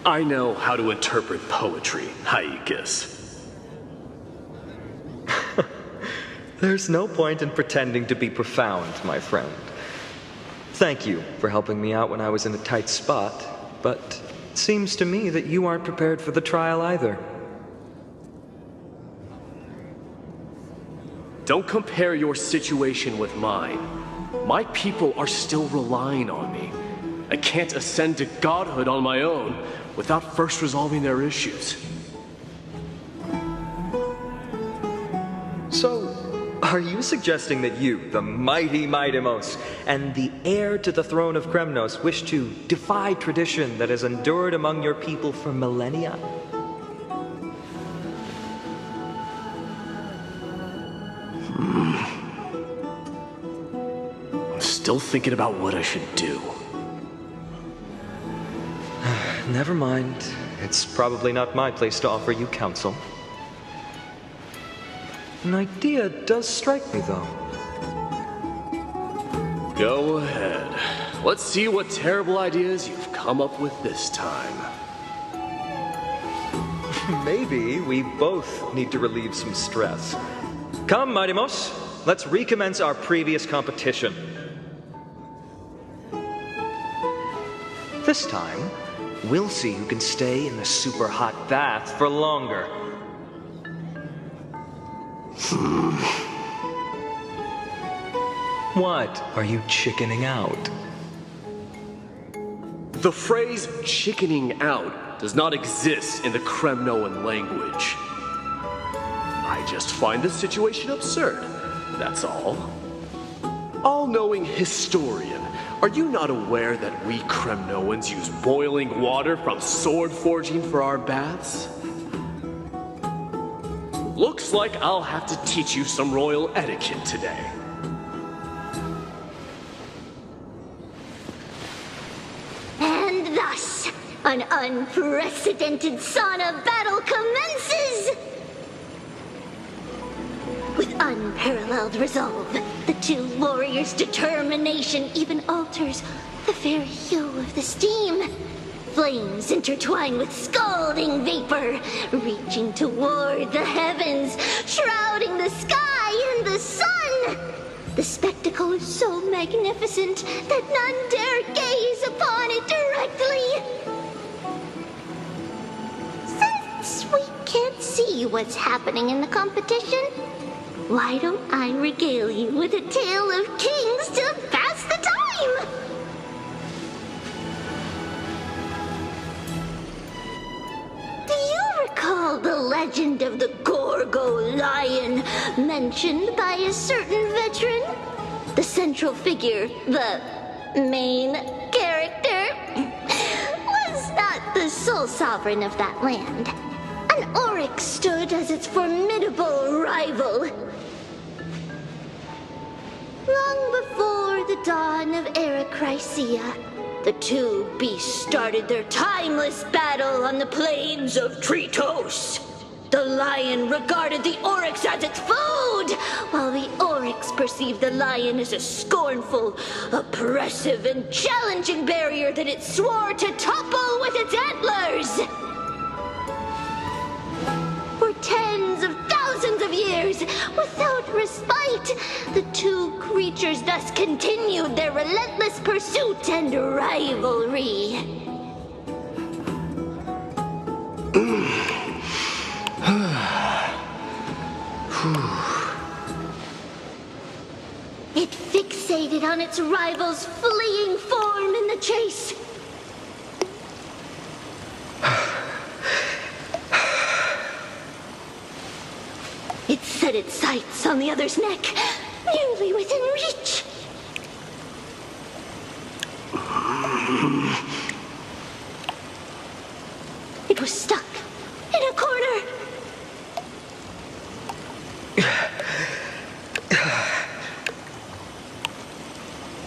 I know how to interpret poetry, Haikis. There's no point in pretending to be profound, my friend. Thank you for helping me out when I was in a tight spot, but it seems to me that you aren't prepared for the trial either. Don't compare your situation with mine. My people are still relying on me. I can't ascend to godhood on my own without first resolving their issues. So, are you suggesting that you, the mighty Mightimos, and the heir to the throne of Kremnos, wish to defy tradition that has endured among your people for millennia? I'm still thinking about what I should do. Never mind. It's probably not my place to offer you counsel. An idea does strike me, though. Go ahead. Let's see what terrible ideas you've come up with this time. Maybe we both need to relieve some stress. Come, Mightimos, let's recommence our previous competition. This time, we'll see who can stay in the super hot bath for longer. What? Are you chickening out? The phrase chickening out does not exist in the Kremnoan language. I just find the situation absurd, that's all. All-knowing historian, are you not aware that we Kremnoans use boiling water from sword forging for our baths? Looks like I'll have to teach you some royal etiquette today. And thus, an unprecedented sauna battle commences! With unparalleled resolve, the two warriors' determination even alters the very hue of the steam. Flames intertwine with scalding vapor, reaching toward the heavens, shrouding the sky and the sun. The spectacle is so magnificent that none dare gaze upon it directly. Since we can't see what's happening in the competition, why don't I regale you with a tale of kings to pass the time? Do you recall the legend of the Gorgo lion mentioned by a certain veteran? The central figure, the main character, was not the sole sovereign of that land. An oryx stood as its formidable rival. Long before the dawn of Erechrysia, the two beasts started their timeless battle on the plains of Tritos. The lion regarded the oryx as its food, while the oryx perceived the lion as a scornful, oppressive, and challenging barrier that it swore to topple with its antlers. For tens of thousands of years, without respite, the two creatures thus continued their relentless pursuit and rivalry. It fixated on its rival's fleeing form in the chase. It set its sights on the other's neck, nearly within reach. It was stuck in a corner.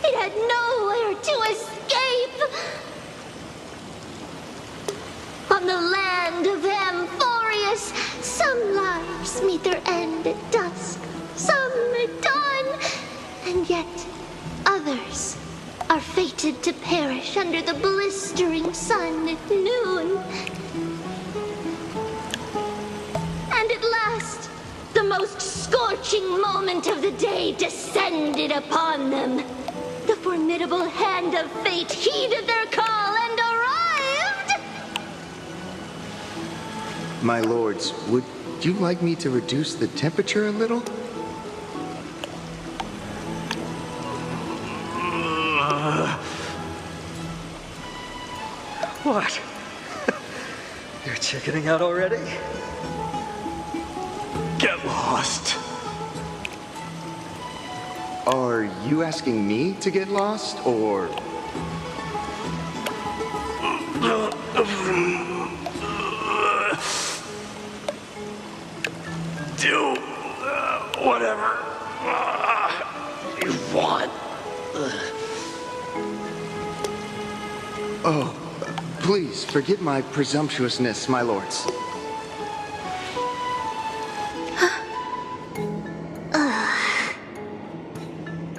It had nowhere to escape. On the land of Amphorius, some lives meet their end at dusk, some at dawn, and yet others are fated to perish under the blistering sun at noon. And at last, the most scorching moment of the day descended upon them. The formidable hand of fate heeded their call and arrived! My lords, would you like me to reduce the temperature a little? What? You're chickening out already? Get lost. Are you asking me to get lost, or... Do whatever you want. Oh, please forgive my presumptuousness, my lords.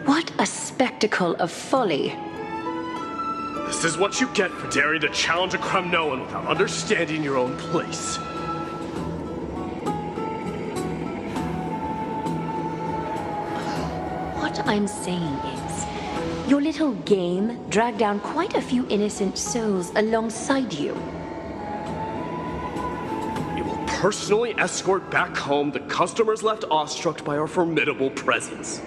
What a spectacle of folly. This is what you get for daring to challenge a Cremnoan without understanding your own place. What I'm saying is, your little game dragged down quite a few innocent souls alongside you. We will personally escort back home the customers left awestruck by our formidable presence.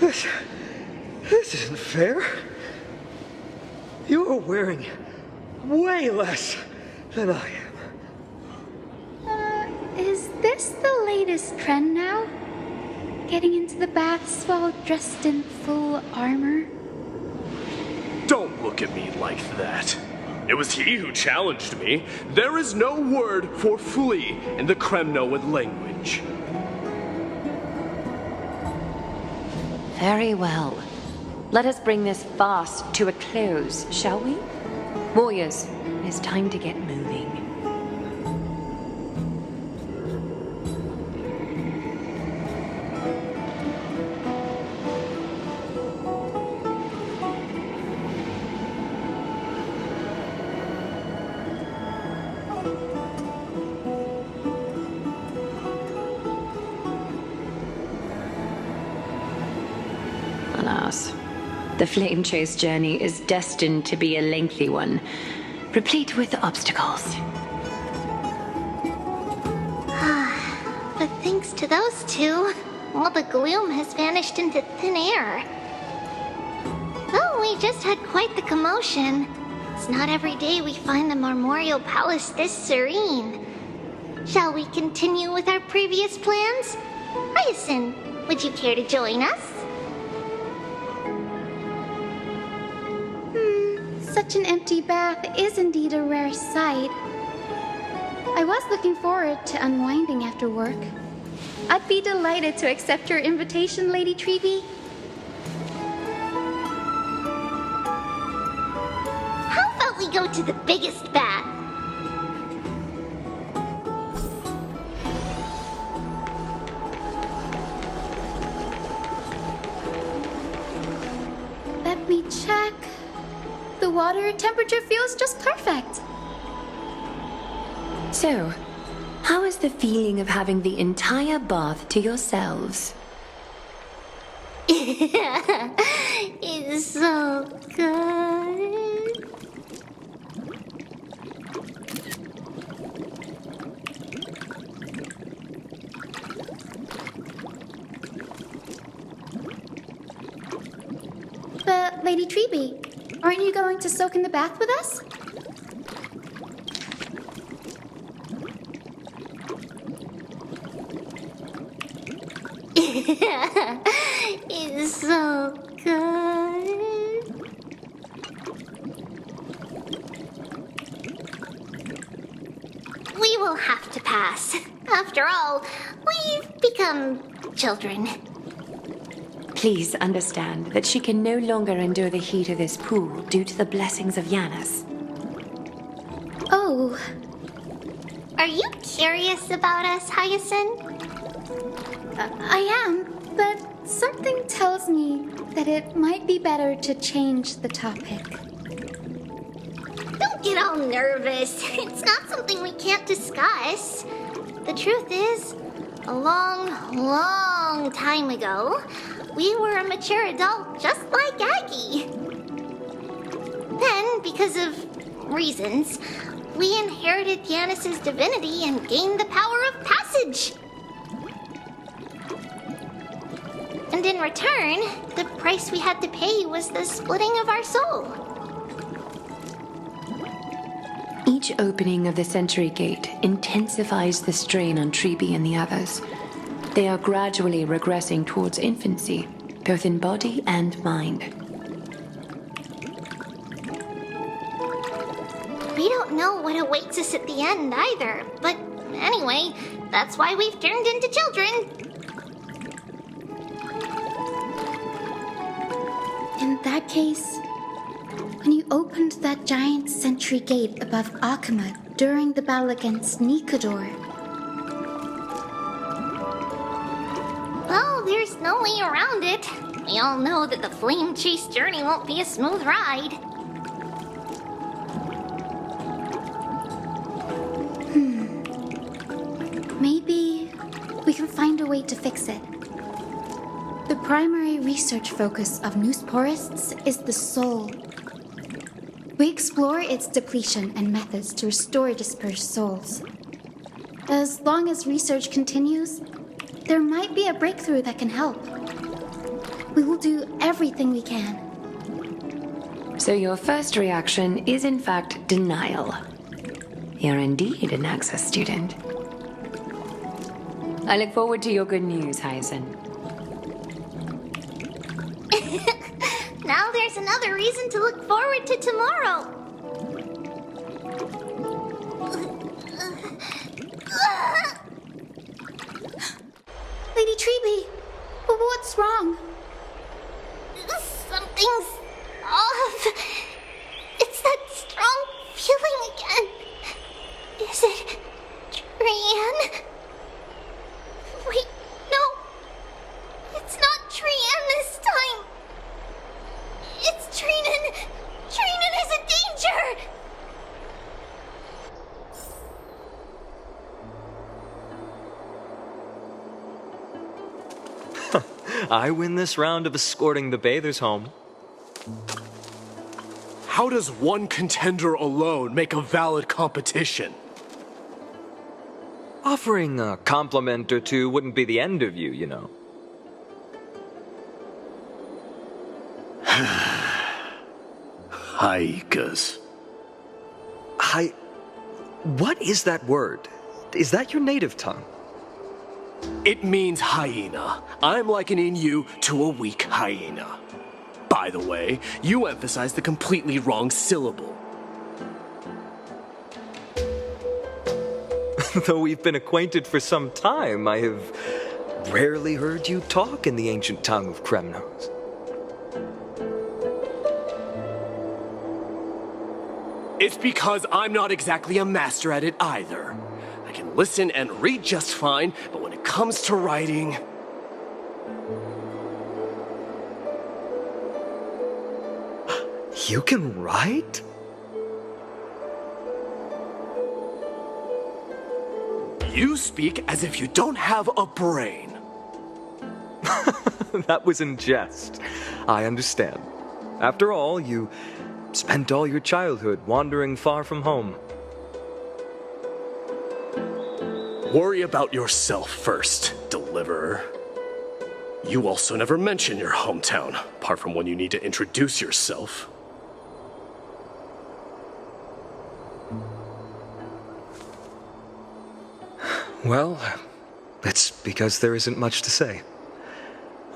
This isn't fair. You are wearing way less than I am. Is this the latest trend now? Getting into the baths while dressed in full armor? Don't look at me like that. It was he who challenged me. There is no word for flee in the Cremnoan language. Very well. Let us bring this farce to a close, shall we? Warriors, it is time to get moving. Alas, the flame chase journey is destined to be a lengthy one, replete with obstacles. But thanks to those two, all the gloom has vanished into thin air. Well, we just had quite the commotion. It's not every day we find the Memorial Palace this serene. Shall we continue with our previous plans? Hyacinth, would you care to join us? Such an empty bath is indeed a rare sight. I was looking forward to unwinding after work. I'd be delighted to accept your invitation, Lady Treeby. How about we we go to the biggest bath. Let me check. The water temperature feels just perfect. So, how is the feeling of having the entire bath to yourselves? It's so good. But, Lady Treeby, aren't you going to soak in the bath with us? It's so good. We will have to pass. After all, we've become children. Please understand that she can no longer endure the heat of this pool due to the blessings of Yanis. Oh. Are you curious about us, Hyacinth? I am, but something tells me that it might be better to change the topic. Don't get all nervous. It's not something we can't discuss. The truth is, a long time ago, we were a mature adult just like Aggie. Then, because of reasons, we inherited Yanis's divinity and gained the power of passage. And in return, the price we had to pay was the splitting of our soul. Each opening of the Century Gate intensifies the strain on Treeby and the others. They are gradually regressing towards infancy, both in body and mind. We don't know what awaits us at the end either, but anyway, that's why we've turned into children. In that case, when you opened that giant sentry gate above Akama during the battle against Nikador, well, there's no way around it. We all know that the flame chase journey won't be a smooth ride. Maybe we can find a way to fix it. The primary research focus of Noosporists is the soul. We explore its depletion and methods to restore dispersed souls. As long as research continues, there might be a breakthrough that can help. We will do everything we can. So your first reaction is in fact denial. You're indeed an Access student. I look forward to your good news, Hyacinth. Now there's another reason to look forward to tomorrow. Lady Treeby, what's wrong? Something's off. It's that strong feeling again. Is it Trian? Wait, no. It's not Trian this time. It's Trinan. Trinan is in danger. I win this round of escorting the bathers home. How does one contender alone make a valid competition? Offering a compliment or two wouldn't be the end of you, you know. Haikas. What is that word? Is that your native tongue? It means hyena. I'm likening you to a weak hyena. By the way, you emphasized the completely wrong syllable. Though we've been acquainted for some time, I have rarely heard you talk in the ancient tongue of Kremnos. It's because I'm not exactly a master at it either. I can listen and read just fine, but when it comes to writing... You can write? You speak as if you don't have a brain. That was in jest. I understand. After all, you spent all your childhood wandering far from home. Worry about yourself first, Deliverer. You also never mention your hometown, apart from when you need to introduce yourself. Well, it's because there isn't much to say.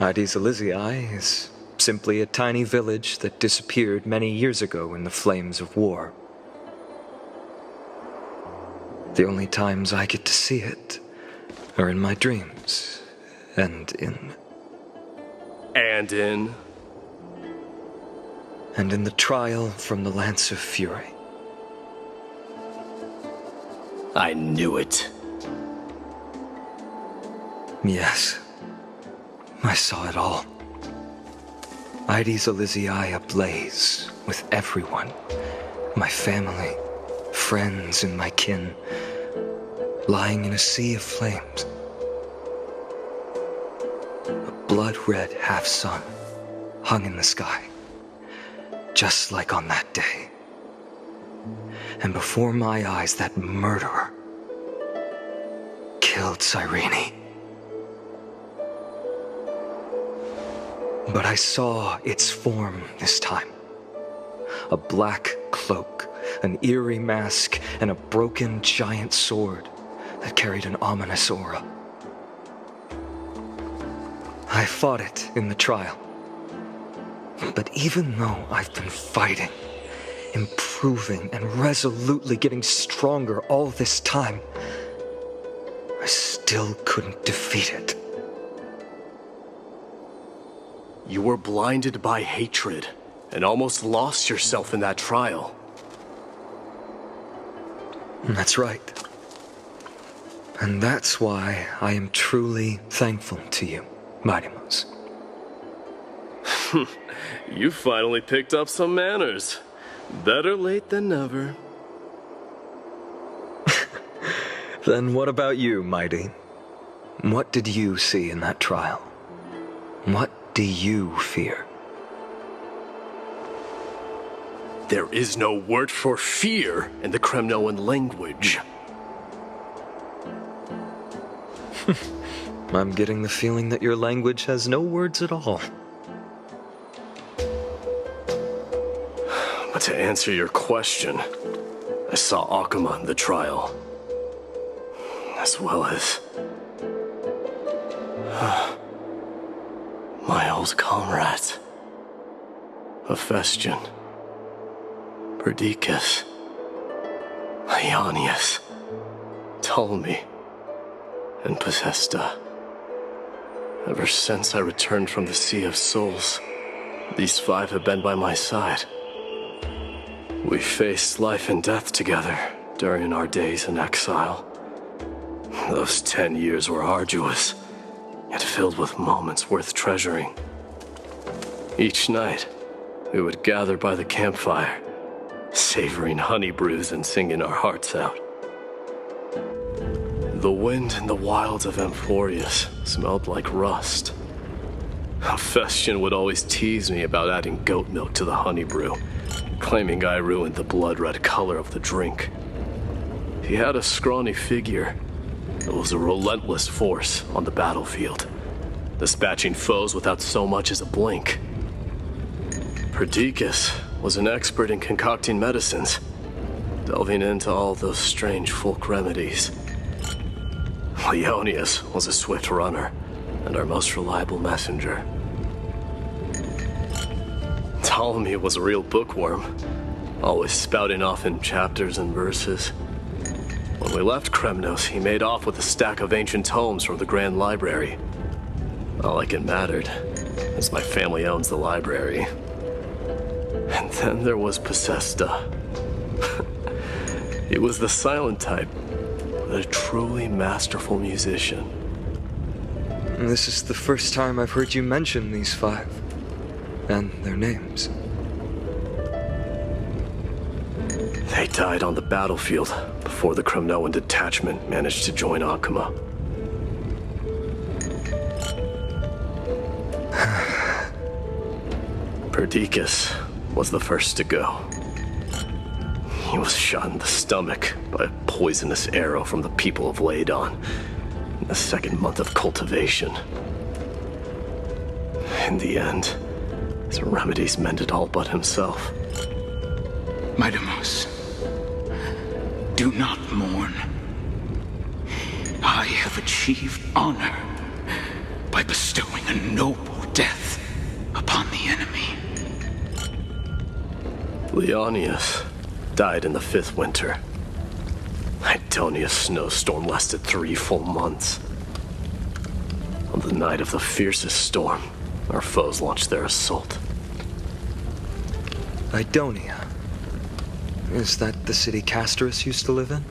Ides Elysiae is simply a tiny village that disappeared many years ago in the flames of war. The only times I get to see it are in my dreams, and in the trial from the Lance of Fury. I knew it. Yes, I saw it all. Ides Elysiae ablaze with everyone. My family, friends, and my kin, lying in a sea of flames. A blood-red half-sun hung in the sky, just like on that day. And before my eyes, that murderer killed Cyrene. But I saw its form this time. A black cloak, an eerie mask, and a broken giant sword that carried an ominous aura. I fought it in the trial. But even though I've been fighting, improving, and resolutely getting stronger all this time, I still couldn't defeat it. You were blinded by hatred and almost lost yourself in that trial. That's right. And that's why I am truly thankful to you, Mightymouse. You finally picked up some manners. Better late than never. Then what about you, Mighty? What did you see in that trial? What do you fear? There is no word for fear in the Kremnoan language. I'm getting the feeling that your language has no words at all. But to answer your question, I saw Akuma in the trial. As well as... my old comrades. Hephaestion. Perdiccas. Ionius. Ptolemy. And Possesta. Ever since I returned from the Sea of Souls, these 5 have been by my side. We faced life and death together during our days in exile. Those 10 years were arduous, yet filled with moments worth treasuring. Each night, we would gather by the campfire, savoring honey brews and singing our hearts out. The wind in the wilds of Amphorius smelled like rust. Hephaestion would always tease me about adding goat milk to the honey brew, claiming I ruined the blood-red color of the drink. He had a scrawny figure that was a relentless force on the battlefield, dispatching foes without so much as a blink. Perdiccas was an expert in concocting medicines, delving into all those strange folk remedies. Ionius was a swift runner and our most reliable messenger. Ptolemy was a real bookworm, always spouting off in chapters and verses. When we left Kremnos, he made off with a stack of ancient tomes from the Grand Library. Not like it mattered, as my family owns the library. And then there was Possesta. He was the silent type, but a truly masterful musician. This is the first time I've heard you mention these 5, and their names. They died on the battlefield before the Kremnoan detachment managed to join Akuma. Perdiccas was the first to go. He was shot in the stomach by a poisonous arrow from the people of Ladon in the 2nd month of cultivation. In the end, his remedies mended all but himself. Midamos, do not mourn. I have achieved honor by bestowing a noble death upon the enemy. Leonius died in the 5th winter. Idonia's snowstorm lasted 3 full months. On the night of the fiercest storm, our foes launched their assault. Idonia. Is that the city Castorus used to live in?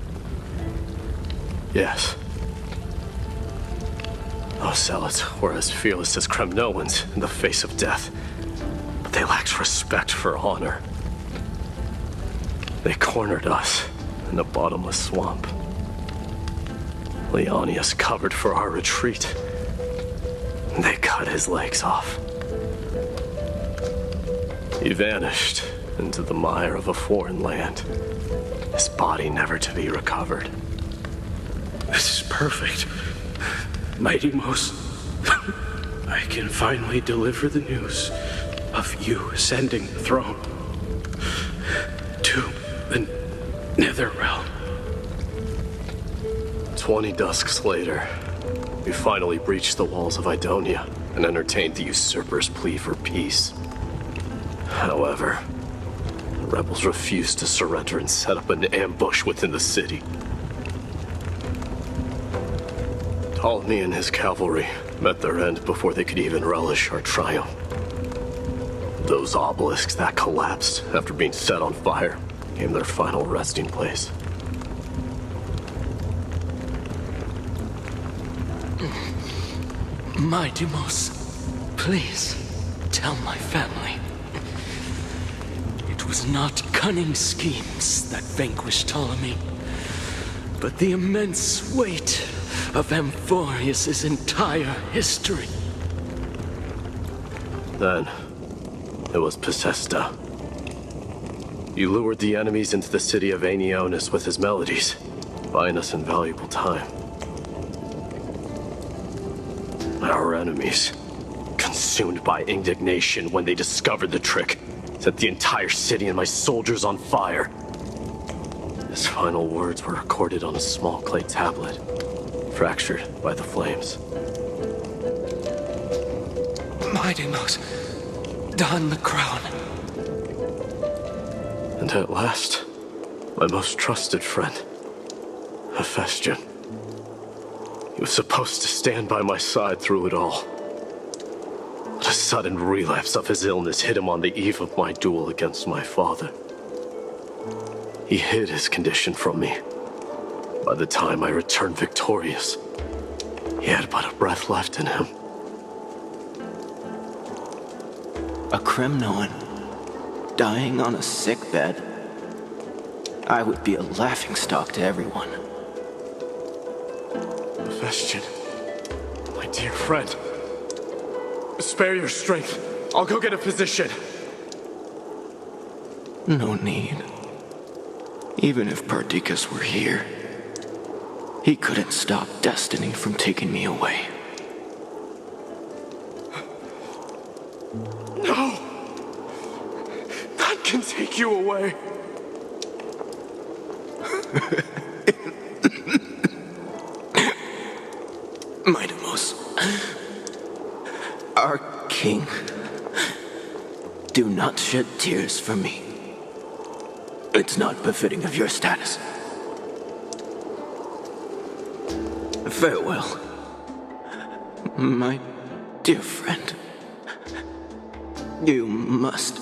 Yes. Those zealots were as fearless as Kremnoans in the face of death, but they lacked respect for honor. They cornered us in a bottomless swamp. Leonius covered for our retreat. They cut his legs off. He vanished into the mire of a foreign land, his body never to be recovered. This is perfect. Midamos, I can finally deliver the news of you ascending the throne to the Netherrealm. 20 dusks later, we finally breached the walls of Idonia and entertained the usurper's plea for peace. However, the rebels refused to surrender and set up an ambush within the city. Ptolemy and his cavalry met their end before they could even relish our triumph. Those obelisks that collapsed after being set on fire became their final resting place. Midamos, please tell my family. It was not cunning schemes that vanquished Ptolemy, but the immense weight of Amphorius' entire history. Then, it was Pacesta. He lured the enemies into the city of Aenionis with his melodies, buying us invaluable time. Our enemies, consumed by indignation when they discovered the trick, set the entire city and my soldiers on fire. His final words were recorded on a small clay tablet, fractured by the flames. Midamos, don the crown. And at last, my most trusted friend, Hephaestion. He was supposed to stand by my side through it all. But a sudden relapse of his illness hit him on the eve of my duel against my father. He hid his condition from me. By the time I returned victorious, he had but a breath left in him. A Kremnoan dying on a sickbed. I would be a laughingstock to everyone. Hephaestion, my dear friend, spare your strength. I'll go get a physician. No need. Even if Perdiccas were here, he couldn't stop destiny from taking me away. No! None can take you away. Midamos, our king, do not shed tears for me. It's not befitting of your status. Farewell, my dear friend. You must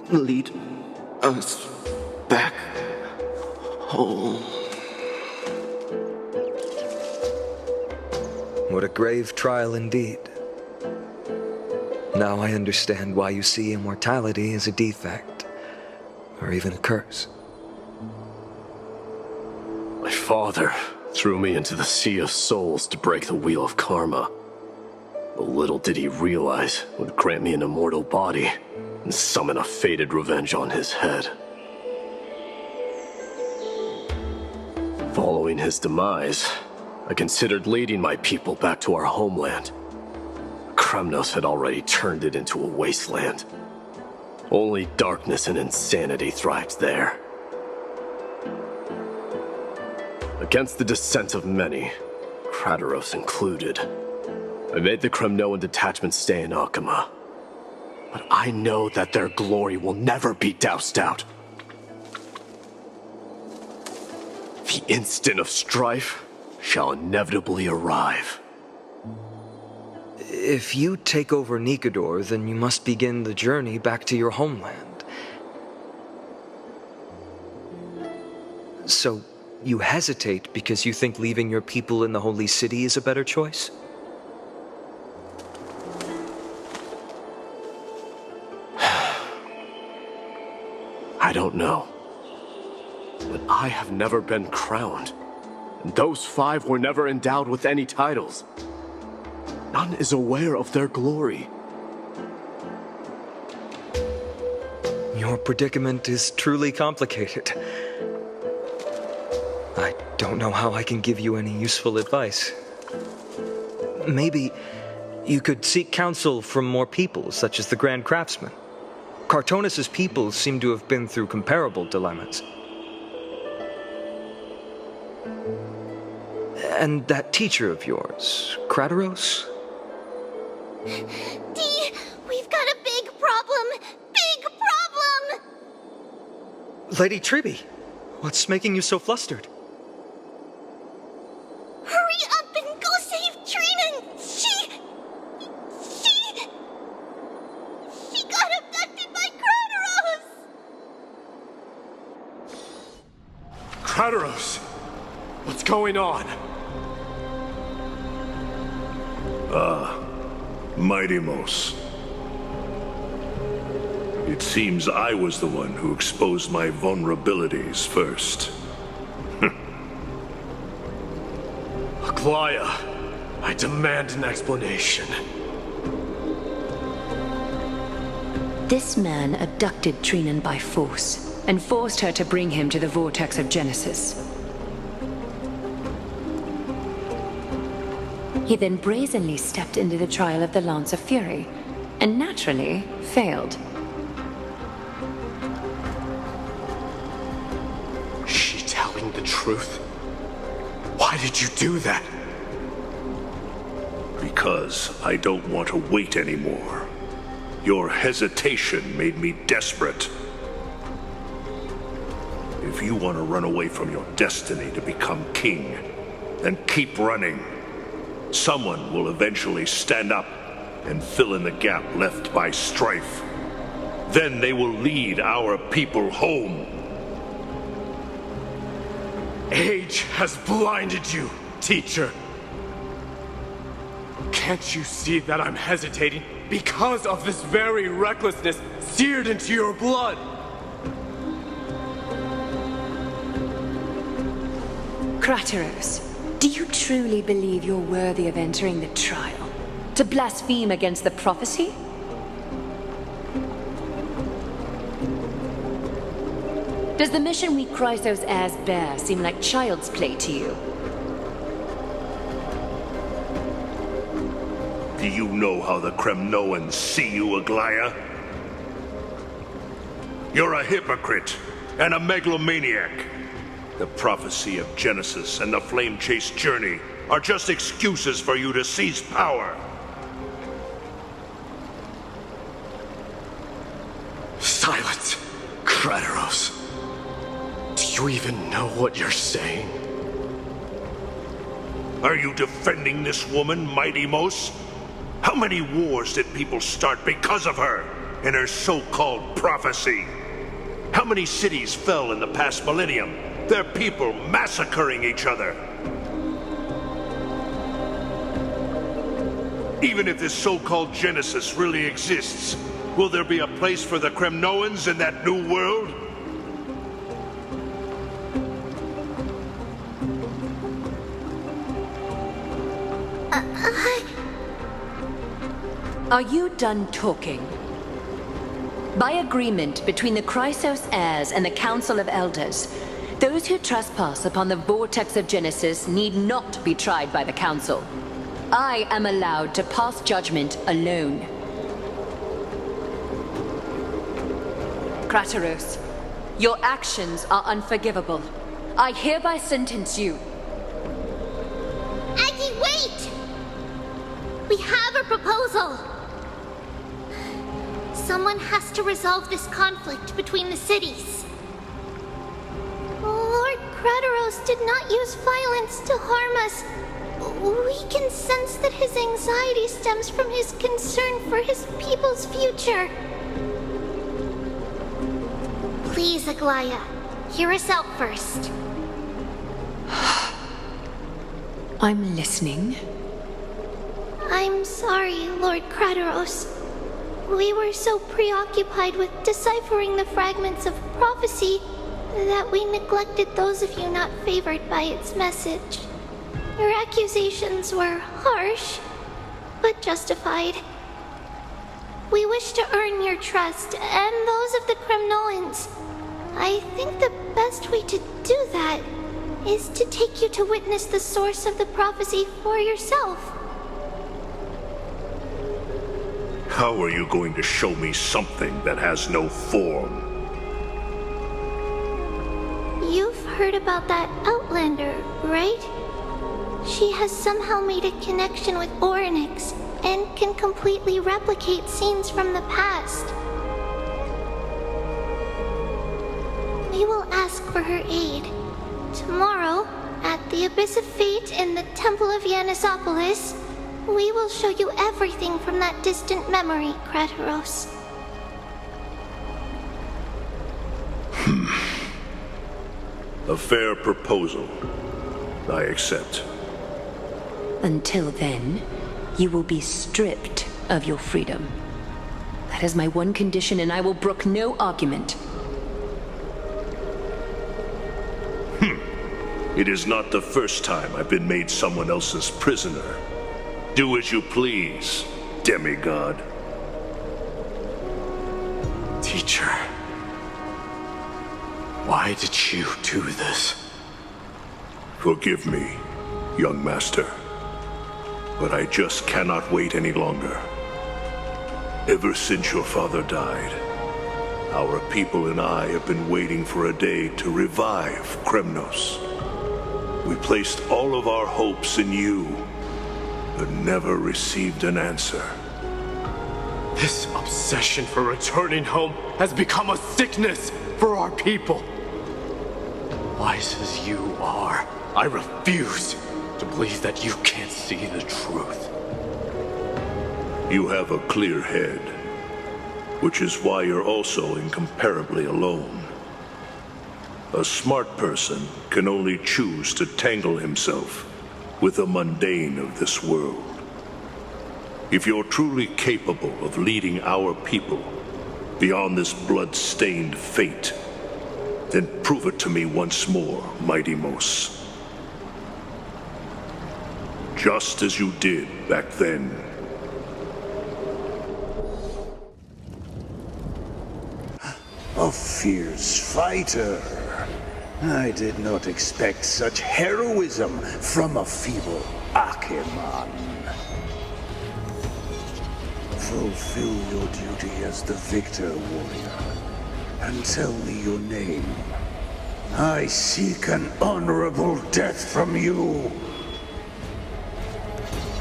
lead us back whole. What a grave trial indeed. Now I understand why you see immortality as a defect, or even a curse. My father threw me into the sea of souls to break the wheel of karma. But little did he realize it would grant me an immortal body and summon a fated revenge on his head. Following his demise, I considered leading my people back to our homeland. Kremnos had already turned it into a wasteland. Only darkness and insanity thrived there. Against the dissent of many, Krateros included, I made the Kremnoan detachment stay in Akama. But I know that their glory will never be doused out. The instant of strife shall inevitably arrive. If you take over Nikador, then you must begin the journey back to your homeland. So, you hesitate because you think leaving your people in the Holy City is a better choice? I don't know. But I have never been crowned. And those 5 were never endowed with any titles. None is aware of their glory. Your predicament is truly complicated. I don't know how I can give you any useful advice. Maybe you could seek counsel from more people, such as the Grand Craftsman. Cartonis' people seem to have been through comparable dilemmas. And that teacher of yours, Krateros? Dee, we've got a big problem! Big problem! Lady Treby, what's making you so flustered? Hurry up and go save Trina! She got abducted by Krateros! Krateros! What's going on? Mighty Mos. It seems I was the one who exposed my vulnerabilities first. Aglaya, I demand an explanation. This man abducted Trinan by force and forced her to bring him to the vortex of Genesis. He then brazenly stepped into the trial of the Lance of Fury, and naturally failed. Is she telling the truth? Why did you do that? Because I don't want to wait anymore. Your hesitation made me desperate. If you want to run away from your destiny to become king, then keep running. Someone will eventually stand up and fill in the gap left by strife. Then they will lead our people home. Age has blinded you, teacher. Can't you see that I'm hesitating because of this very recklessness seared into your blood? Krateros, do you truly believe you're worthy of entering the trial? To blaspheme against the prophecy? Does the mission we Chrysos heirs bear seem like child's play to you? Do you know how the Kremnoans see you, Aglaya? You're a hypocrite and a megalomaniac. The prophecy of Genesis and the Flame Chase journey are just excuses for you to seize power. Silence, Krateros. Do you even know what you're saying? Are you defending this woman, Mighty Mos? How many wars did people start because of her and her so-called prophecy? How many cities fell in the past millennium They're people massacring each other. Even if this so-called Genesis really exists, will there be a place for the Kremnoans in that new world? Are you done talking? By agreement between the Chrysos heirs and the Council of Elders, those who trespass upon the vortex of Genesis need not be tried by the Council. I am allowed to pass judgment alone. Krateros, your actions are unforgivable. I hereby sentence you. Aggie, wait! We have a proposal. Someone has to resolve this conflict between the cities. Lord Krateros did not use violence to harm us. We can sense that his anxiety stems from his concern for his people's future. Please, Aglaya, hear us out first. I'm listening. I'm sorry, Lord Krateros. We were so preoccupied with deciphering the fragments of prophecy that we neglected those of you not favored by its message. Your accusations were harsh, but justified. We wish to earn your trust and those of the Kremnoans. I think the best way to do that is to take you to witness the source of the prophecy for yourself. How are you going to show me something that has no form? You've heard about that Outlander, right? She has somehow made a connection with Orynyx and can completely replicate scenes from the past. We will ask for her aid. Tomorrow, at the Abyss of Fate in the Temple of Yanisopolis, we will show you everything from that distant memory, Krateros. A fair proposal. I accept. Until then, you will be stripped of your freedom. That is my one condition, and I will brook no argument. It is not the first time I've been made someone else's prisoner. Do as you please, demigod. Teacher, why did you do this? Forgive me, young master, but I just cannot wait any longer. Ever since your father died, our people and I have been waiting for a day to revive Kremnos. We placed all of our hopes in you, but never received an answer. This obsession for returning home has become a sickness for our people. Wise as you are, I refuse to believe that you can't see the truth. You have a clear head, which is why you're also incomparably alone. A smart person can only choose to tangle himself with the mundane of this world. If you're truly capable of leading our people beyond this blood-stained fate, then prove it to me once more, Mighty Mos. Just as you did back then. A fierce fighter. I did not expect such heroism from a feeble Akeman. Fulfill your duty as the victor, warrior, and tell me your name. I seek an honorable death from you.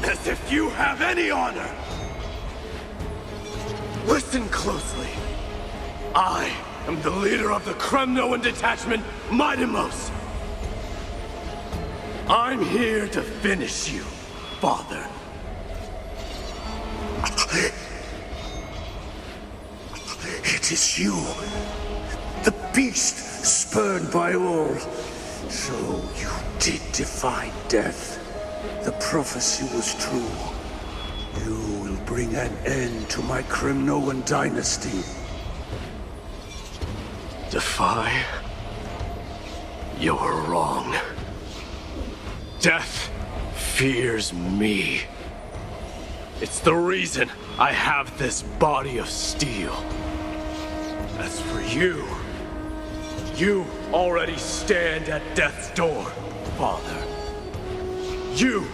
As if you have any honor! Listen closely. I am the leader of the Kremnoan detachment, Mighty Mos. I'm here to finish you, Father. It is you, the beast spurned by all. So you did defy death. The prophecy was true. You will bring an end to my Kremnoan dynasty. Defy? You're wrong. Death fears me. It's the reason I have this body of steel. As for you, you already stand at death's door, Father. You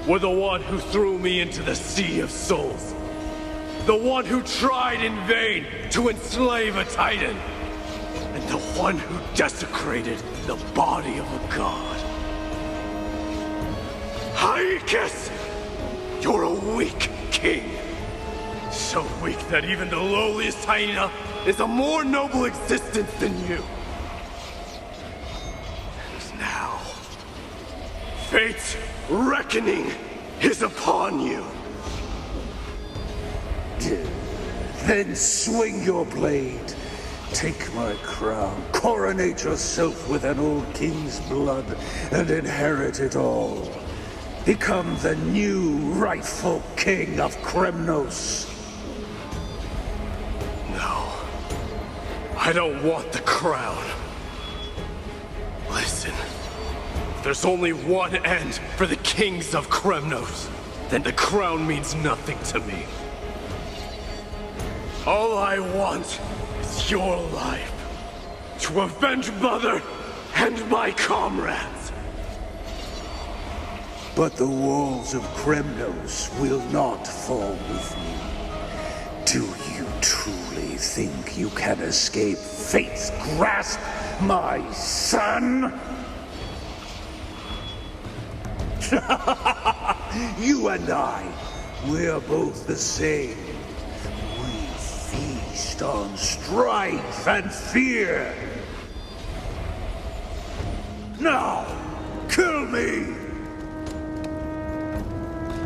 were the one who threw me into the Sea of Souls. The one who tried in vain to enslave a Titan. And the one who desecrated the body of a god. Hyakis! You're a weak king. So weak that even the lowliest hyena is a more noble existence than you. And now, fate's reckoning is upon you. Then swing your blade. Take my crown, coronate yourself with an old king's blood, and inherit it all. Become the new rightful king of Kremnos. No. I don't want the crown. Listen. If there's only one end for the kings of Kremnos, then the crown means nothing to me. All I want is your life. To avenge Mother and my comrades. But the walls of Kremnos will not fall with me. Do you truly think you can escape fate's grasp, my son? You and I, we're both the same. We feast on strife and fear. Now, kill me!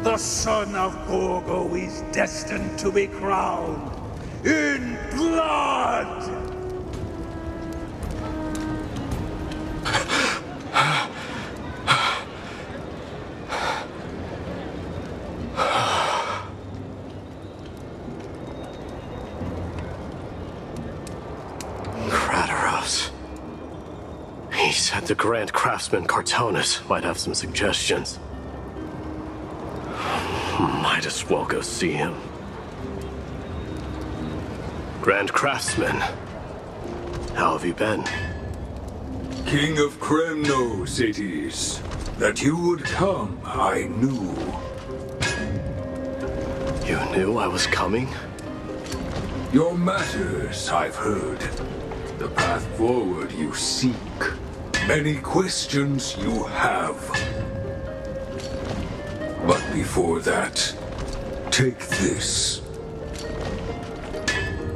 The son of Gorgo is destined to be crowned in blood! Krataros. He said the Grand Craftsman Cartonus might have some suggestions. Might as well go see him. Grand Craftsman, how have you been? King of Kremnos it is. That you would come, I knew. You knew I was coming? Your matters, I've heard. The path forward you seek. Many questions you have. But before that, take this.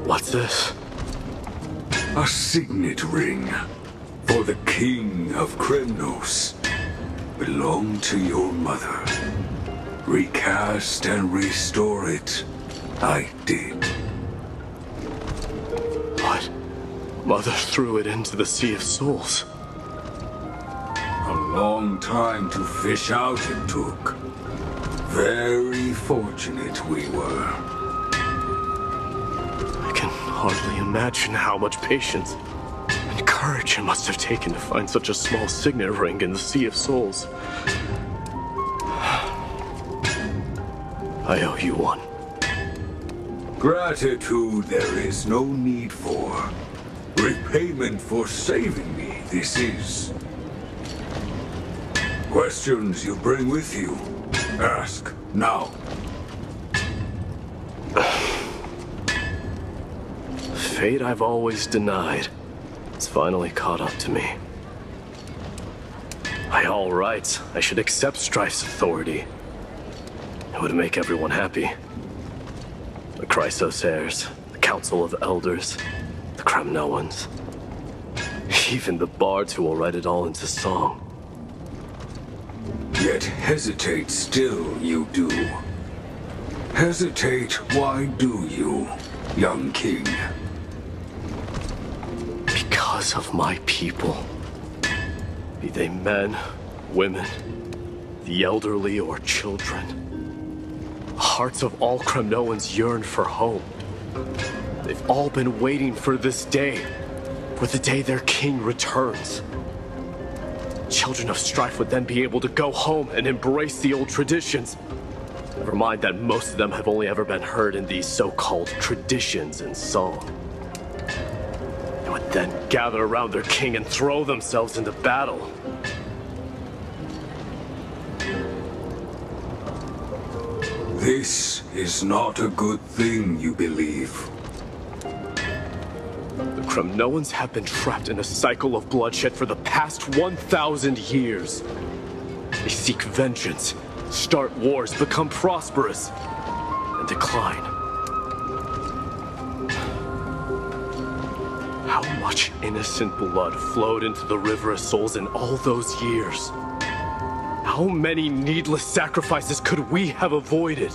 What's this? A signet ring for the King of Kremnos. Belonged to your mother. Recast and restore it. I did. What? Mother threw it into the Sea of Souls. A long time to fish out it took. Very fortunate we were. I can hardly imagine how much patience and courage it must have taken to find such a small signet ring in the Sea of Souls. I owe you one. Gratitude there is no need for. Repayment for saving me, this is. Questions you bring with you? Ask now. Fate I've always denied. It's finally caught up to me. By all rights, I should accept Strife's authority. It would make everyone happy. The Chrysos heirs, the Council of Elders, the Kremnoans. Even the bards who will write it all into song. Yet hesitate still you do. Hesitate, why do you, young king? Because of my people. Be they men, women, the elderly, or children. The hearts of all Kremnoans yearn for home. They've all been waiting for this day, for the day their king returns. Children of Strife would then be able to go home and embrace the old traditions. Never mind that most of them have only ever been heard in these so-called traditions in song. They would then gather around their king and throw themselves into battle. This is not a good thing, you believe. The Kremnoans have been trapped in a cycle of bloodshed for the past 1,000 years. They seek vengeance, start wars, become prosperous, and decline. How much innocent blood flowed into the River of Souls in all those years? How many needless sacrifices could we have avoided?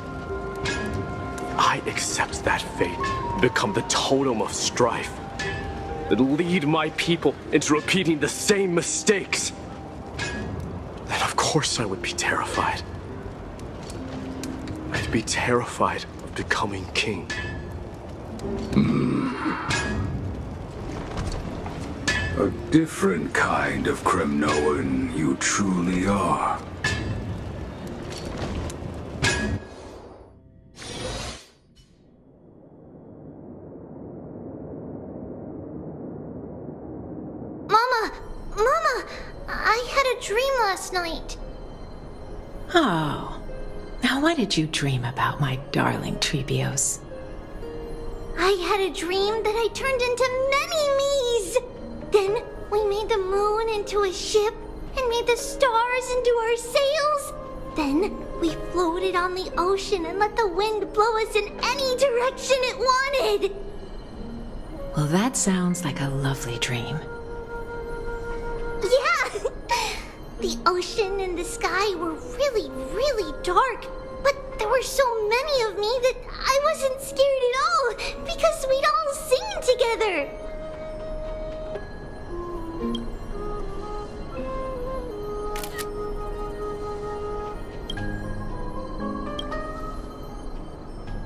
I accept that fate and become the totem of strife that lead my people into repeating the same mistakes. Then of course I would be terrified. I'd be terrified of becoming king. A different kind of Kremnoan you truly are. Mama, I had a dream last night. Oh. Now what did you dream about, my darling Treebios? I had a dream that I turned into many me's. Then we made the moon into a ship and made the stars into our sails. Then we floated on the ocean and let the wind blow us in any direction it wanted. Well, that sounds like a lovely dream. Yeah! The ocean and the sky were really, really dark. But there were so many of me that I wasn't scared at all because we'd all sing together.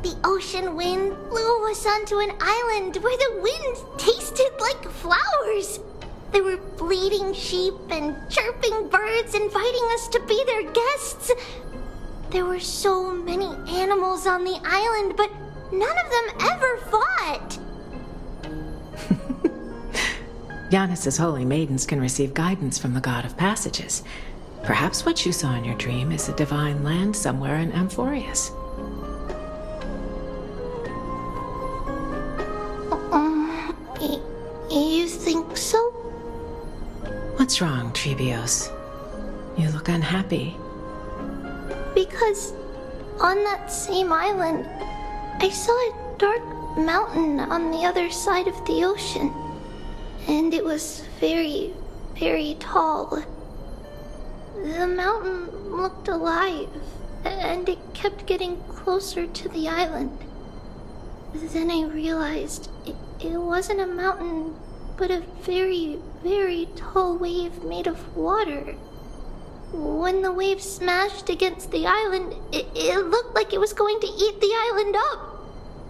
The ocean wind blew us onto an island where the wind tasted like flowers. There were bleating sheep and chirping birds inviting us to be their guests. There were so many animals on the island, but none of them ever fought. Giannis's holy maidens can receive guidance from the god of passages. Perhaps what you saw in your dream is a divine land somewhere in Amphorius. You think so? What's wrong, Treebios? You look unhappy. Because on that same island, I saw a dark mountain on the other side of the ocean. And it was very, very tall. The mountain looked alive, and it kept getting closer to the island. Then I realized it wasn't a mountain, but a very, very tall wave made of water. When the wave smashed against the island, it looked like it was going to eat the island up.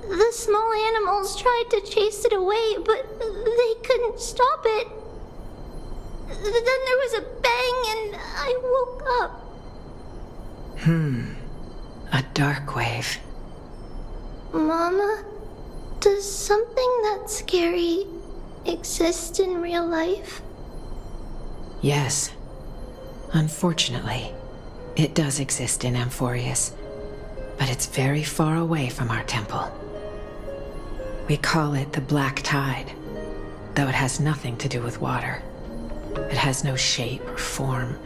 The small animals tried to chase it away, but they couldn't stop it. Then there was a bang and I woke up. A dark wave. Mama, does something that scary exist in real life? Yes. Unfortunately, it does exist in Amphorius, but it's very far away from our temple. We call it the Black Tide, though it has nothing to do with water. It has no shape or form,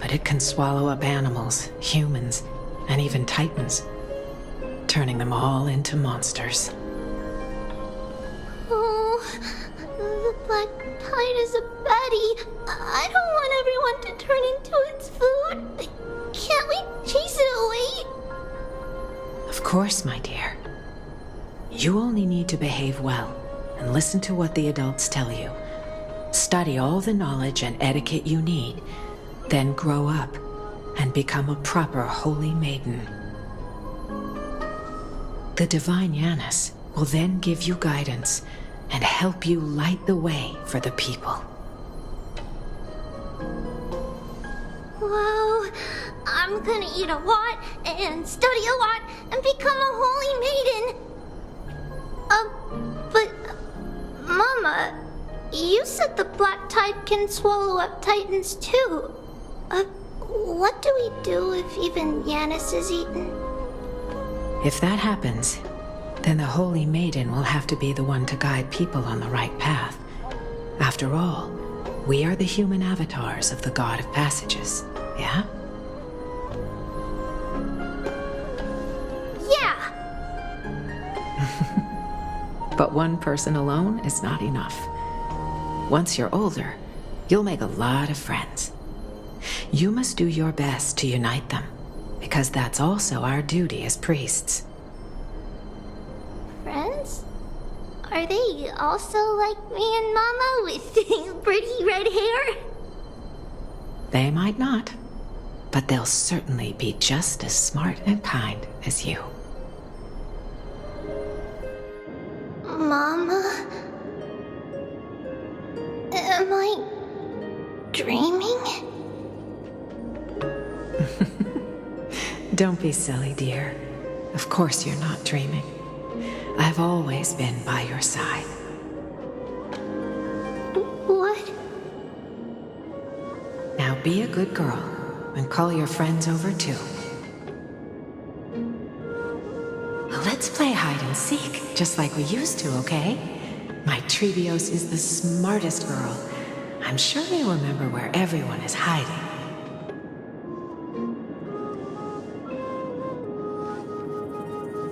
but it can swallow up animals, humans, and even titans, turning them all into monsters. Oh, the Black Tide is a baddie. I don't want everyone to turn into its food. Can't we chase it away? Of course, my dear. You only need to behave well and listen to what the adults tell you. Study all the knowledge and etiquette you need, then grow up and become a proper holy maiden. The divine Yanis will then give you guidance and help you light the way for the people. Wow, I'm gonna eat a lot and study a lot and become a holy maiden. But Mama, you said the black tide can swallow up titans too. What do we do if even Yanis is eaten? If that happens, then the Holy Maiden will have to be the one to guide people on the right path. After all, we are the human avatars of the God of Passages, yeah? Yeah! But one person alone is not enough. Once you're older, you'll make a lot of friends. You must do your best to unite them, because that's also our duty as priests. Friends? Are they also like me and Mama with pretty red hair? They might not, but they'll certainly be just as smart and kind as you. Mama? Am I dreaming? Don't be silly, dear. Of course you're not dreaming. I've always been by your side. What? Now be a good girl and call your friends over too. Well, let's play hide and seek, just like we used to, okay? My Trebios is the smartest girl. I'm sure they remember where everyone is hiding.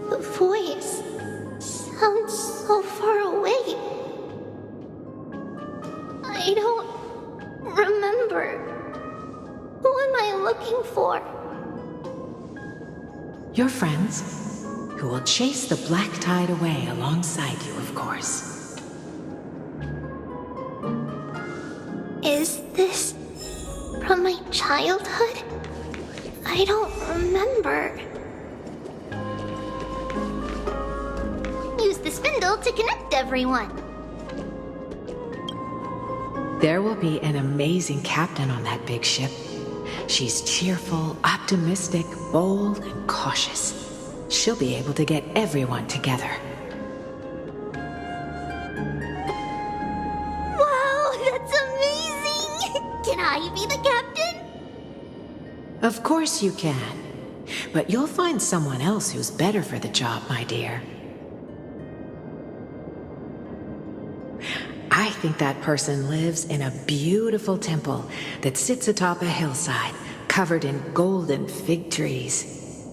The voice sounds so far away. I don't remember. Who am I looking for? Your friends, who will chase the black tide away alongside you, of course. Is this from my childhood? I don't remember. Use the spindle to connect everyone. There will be an amazing captain on that big ship. She's cheerful, optimistic, bold, and cautious. She'll be able to get everyone together. Wow, that's amazing! Can I be the captain? Of course you can. But you'll find someone else who's better for the job, my dear. I think that person lives in a beautiful temple that sits atop a hillside, covered in golden fig trees.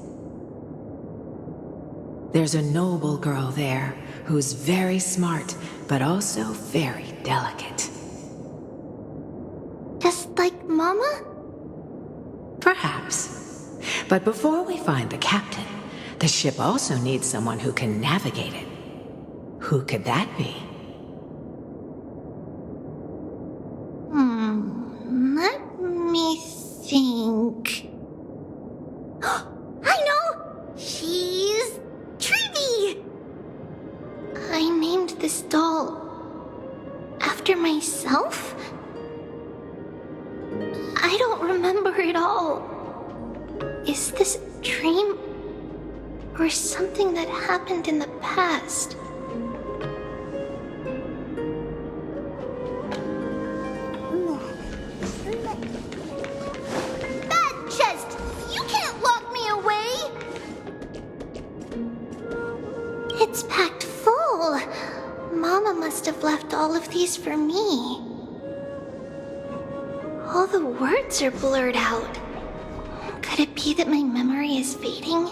There's a noble girl there who's very smart, but also very delicate. Just like Mama? Perhaps. But before we find the captain, the ship also needs someone who can navigate it. Who could that be? Let me think. I know! She's Treeby! I named this doll after myself? I don't remember it all. Is this a dream or something that happened in the past? Bad chest! You can't lock me away! It's packed full. Mama must have left all of these for me. All the words are blurred out. Could it be that my memory is fading?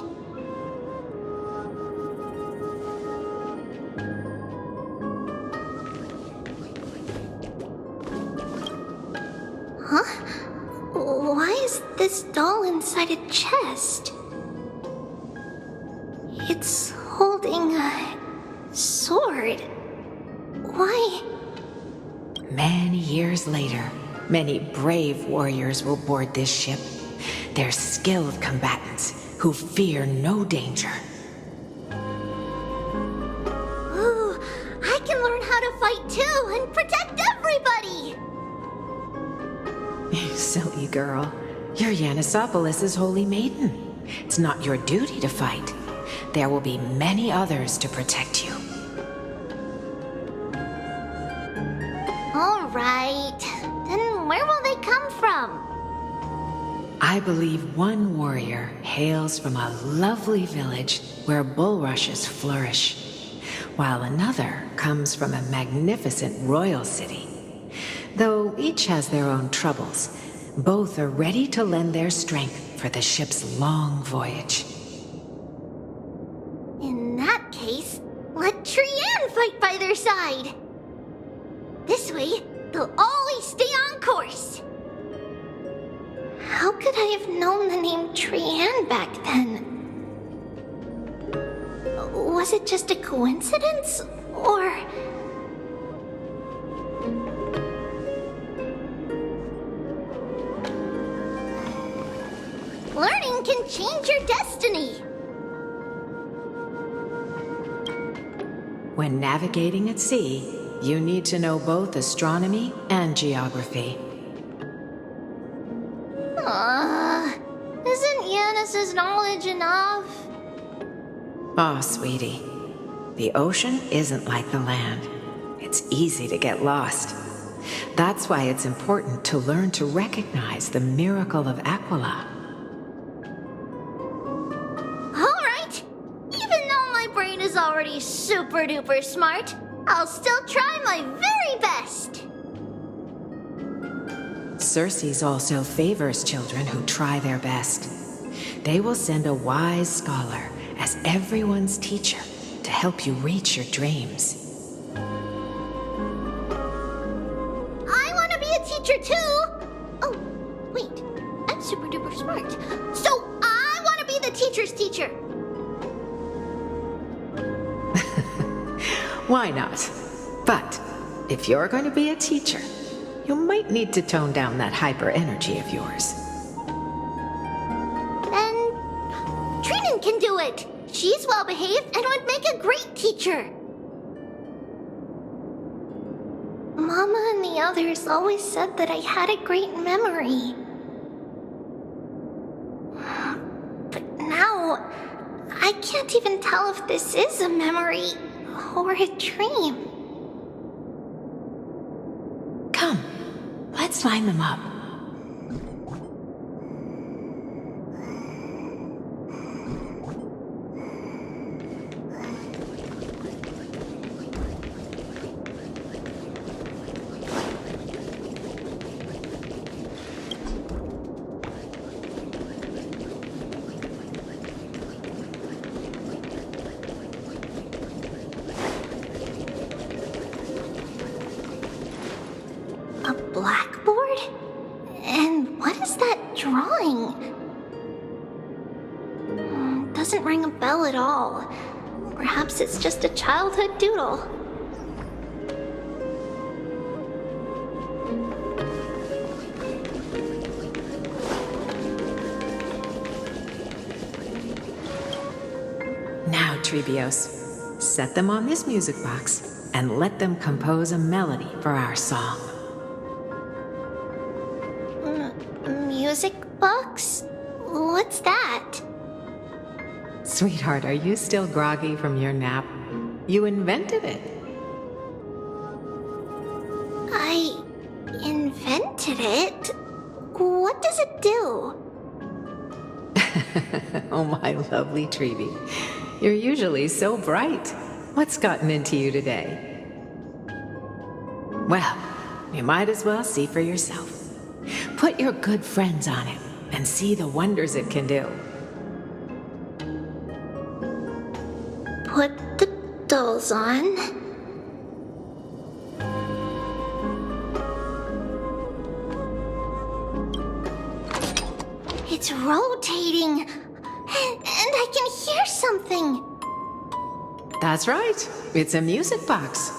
Huh? Why is this doll inside a chest? It's holding a sword. Why? Many years later, many brave warriors will board this ship. They're skilled combatants who fear no danger. Ooh, I can learn how to fight too and protect everybody! You silly girl. You're Yanisopoulos' holy maiden. It's not your duty to fight. There will be many others to protect you. All right. Then where will they come from? I believe one warrior hails from a lovely village where bulrushes flourish, while another comes from a magnificent royal city. Though each has their own troubles, both are ready to lend their strength for the ship's long voyage. In that case, let Trian fight by their side. This way, they'll always stay on course. How could I have known the name Trian back then? Was it just a coincidence, or... Learning can change your destiny. When navigating at sea, you need to know both astronomy and geography. Isn't Yanis's knowledge enough? Oh, sweetie. The ocean isn't like the land. It's easy to get lost. That's why it's important to learn to recognize the miracle of Aquila. Alright! Even though my brain is already super duper smart, I'll still try my very best! Circe also favors children who try their best. They will send a wise scholar as everyone's teacher to help you reach your dreams. I want to be a teacher too! Oh, wait, I'm super duper smart. So I want to be the teacher's teacher! Why not? But if you're going to be a teacher, you might need to tone down that hyper energy of yours. Then Trinan can do it! She's well behaved and would make a great teacher! Mama and the others always said that I had a great memory. But now, I can't even tell if this is a memory or a dream. Come, let's line them up. A blackboard? And what is that drawing? Doesn't ring a bell at all. Perhaps it's just a childhood doodle. Now, Trebios, set them on this music box and let them compose a melody for our song. Music box? What's that? Sweetheart, are you still groggy from your nap? You invented it. I invented it? What does it do? Oh, my lovely Trebi. You're usually so bright. What's gotten into you today? Well, you might as well see for yourself. Put your good friends on it and see the wonders it can do. Put the dolls on. It's rotating, and I can hear something. That's right. It's a music box.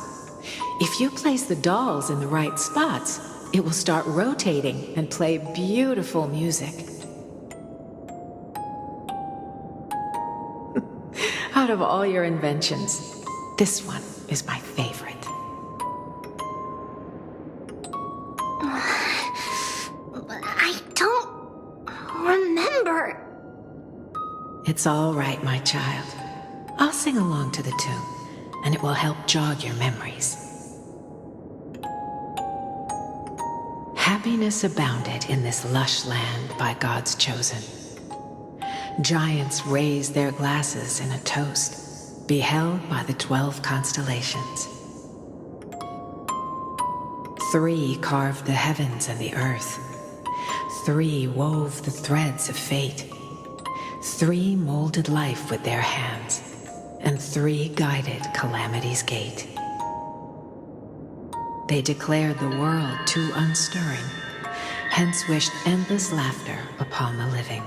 If you place the dolls in the right spots, it will start rotating and play beautiful music. Out of all your inventions, this one is my favorite. I don't remember. It's all right, my child. I'll sing along to the tune, and it will help jog your memories. Happiness abounded in this lush land by God's chosen. Giants raised their glasses in a toast, beheld by the 12 constellations. 3 carved the heavens and the earth. 3 wove the threads of fate. 3 molded life with their hands, and 3 guided calamity's gate. They declared the world too unstirring, hence wished endless laughter upon the living.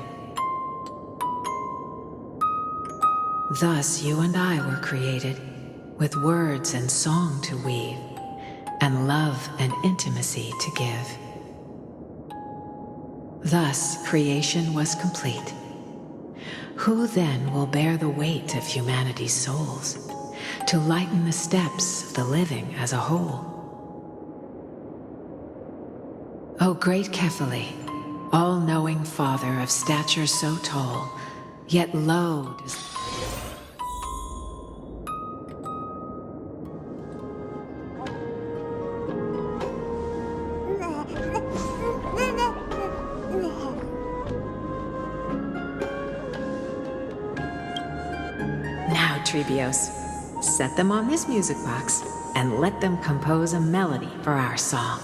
Thus you and I were created, with words and song to weave, and love and intimacy to give. Thus creation was complete. Who then will bear the weight of humanity's souls, to lighten the steps of the living as a whole? O great Kephalli, all-knowing Father of stature so tall, yet low does... Now, Treebios, set them on this music box and let them compose a melody for our song.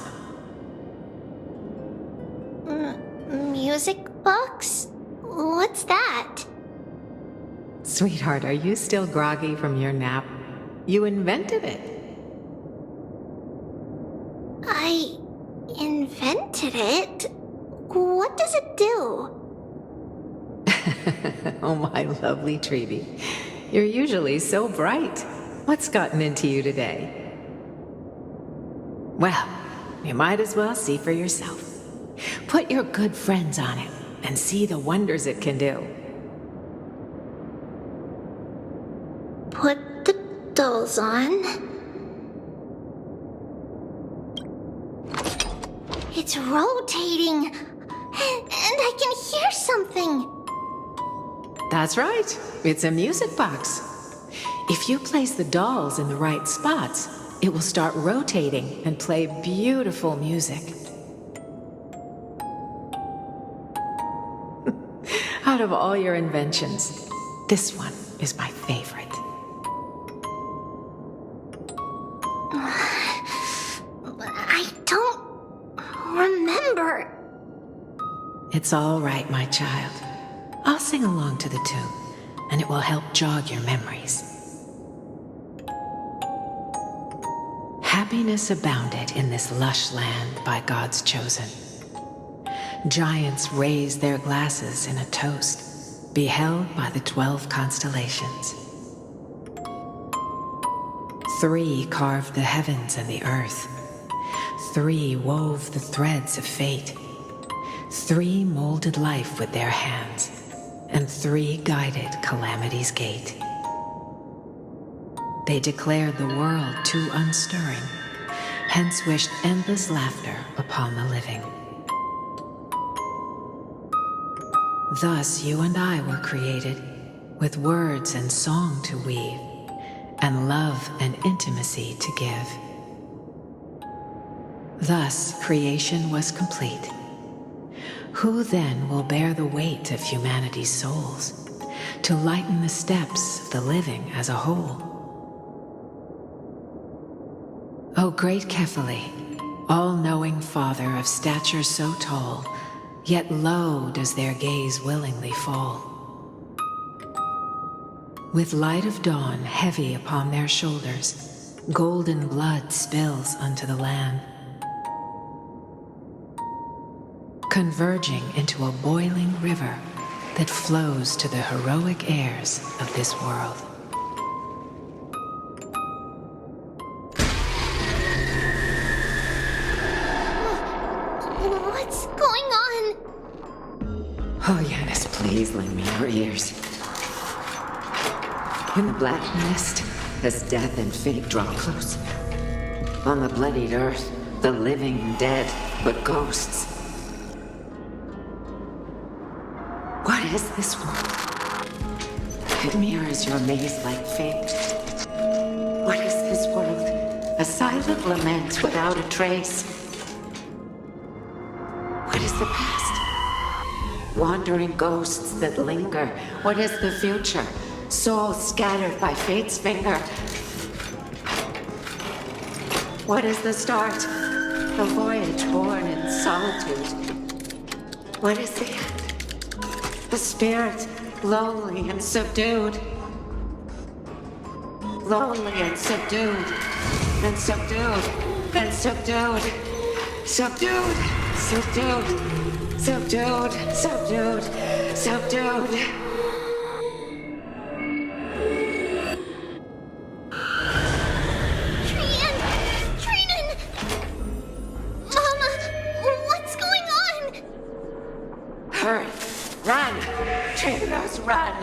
Music box? What's that? Sweetheart, are you still groggy from your nap? You invented it. I invented it? What does it do? Oh, my lovely Treeby. You're usually so bright. What's gotten into you today? Well, you might as well see for yourself. Put your good friends on it and see the wonders it can do. Put the dolls on. It's rotating, and I can hear something. That's right. It's a music box. If you place the dolls in the right spots, it will start rotating and play beautiful music. Out of all your inventions, this one is my favorite. I don't remember. It's all right, my child. I'll sing along to the tune, and it will help jog your memories. Happiness abounded in this lush land by God's chosen. Giants raised their glasses in a toast, beheld by the 12 constellations. 3 carved the heavens and the earth. 3 wove the threads of fate. 3 molded life with their hands, and 3 guided calamity's gate. They declared the world too unstirring, hence wished endless laughter upon the living. Thus you and I were created, with words and song to weave, and love and intimacy to give. Thus creation was complete. Who then will bear the weight of humanity's souls, to lighten the steps of the living as a whole? O great Kephalli, all-knowing Father of stature so tall, yet low does their gaze willingly fall. With light of dawn heavy upon their shoulders, golden blood spills unto the land, converging into a boiling river that flows to the heroic heirs of this world. Please lend me your ears. In the black mist, as death and fate draw close. On the bloodied earth, the living and dead, but ghosts. What is this world? It mirrors your maze-like fate. What is this world? A silent lament without a trace. What is the past? Wandering ghosts that linger. What is the future? Souls scattered by fate's finger. What is the start? A voyage born in solitude. What is the end? A spirit, lonely and subdued. Lonely and subdued. And subdued. And subdued. Subdued. Subdued. Subdued. Subdued. Subdued. Run!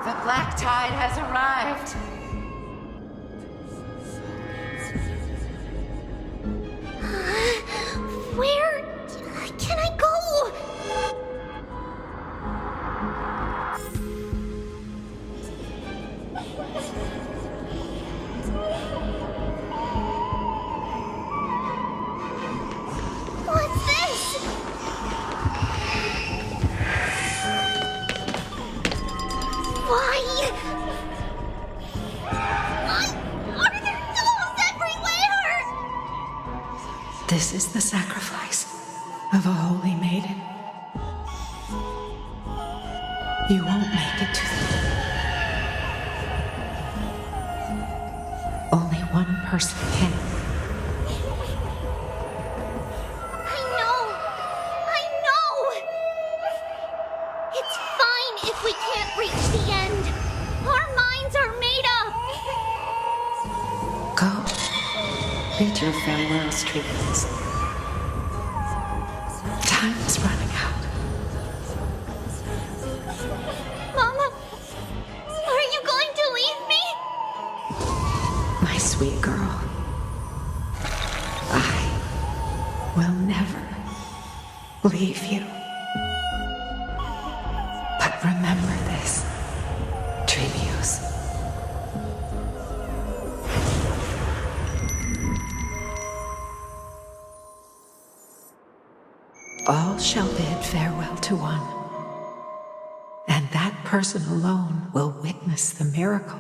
The black tide has arrived! Where can I go? What's this? Why? Are there ghouls everywhere? This is the sacrifice of a holy maiden. You won't make it to the... Only one person can. I know! It's fine if we can't reach the end. Our minds are made up. Go. Bid your farewells, Trailblaze. Time is running out. Mama, are you going to leave me? My sweet girl. I will never leave you. But remember this, Trebius. All shall bid farewell to one, and that person alone will witness the miracle.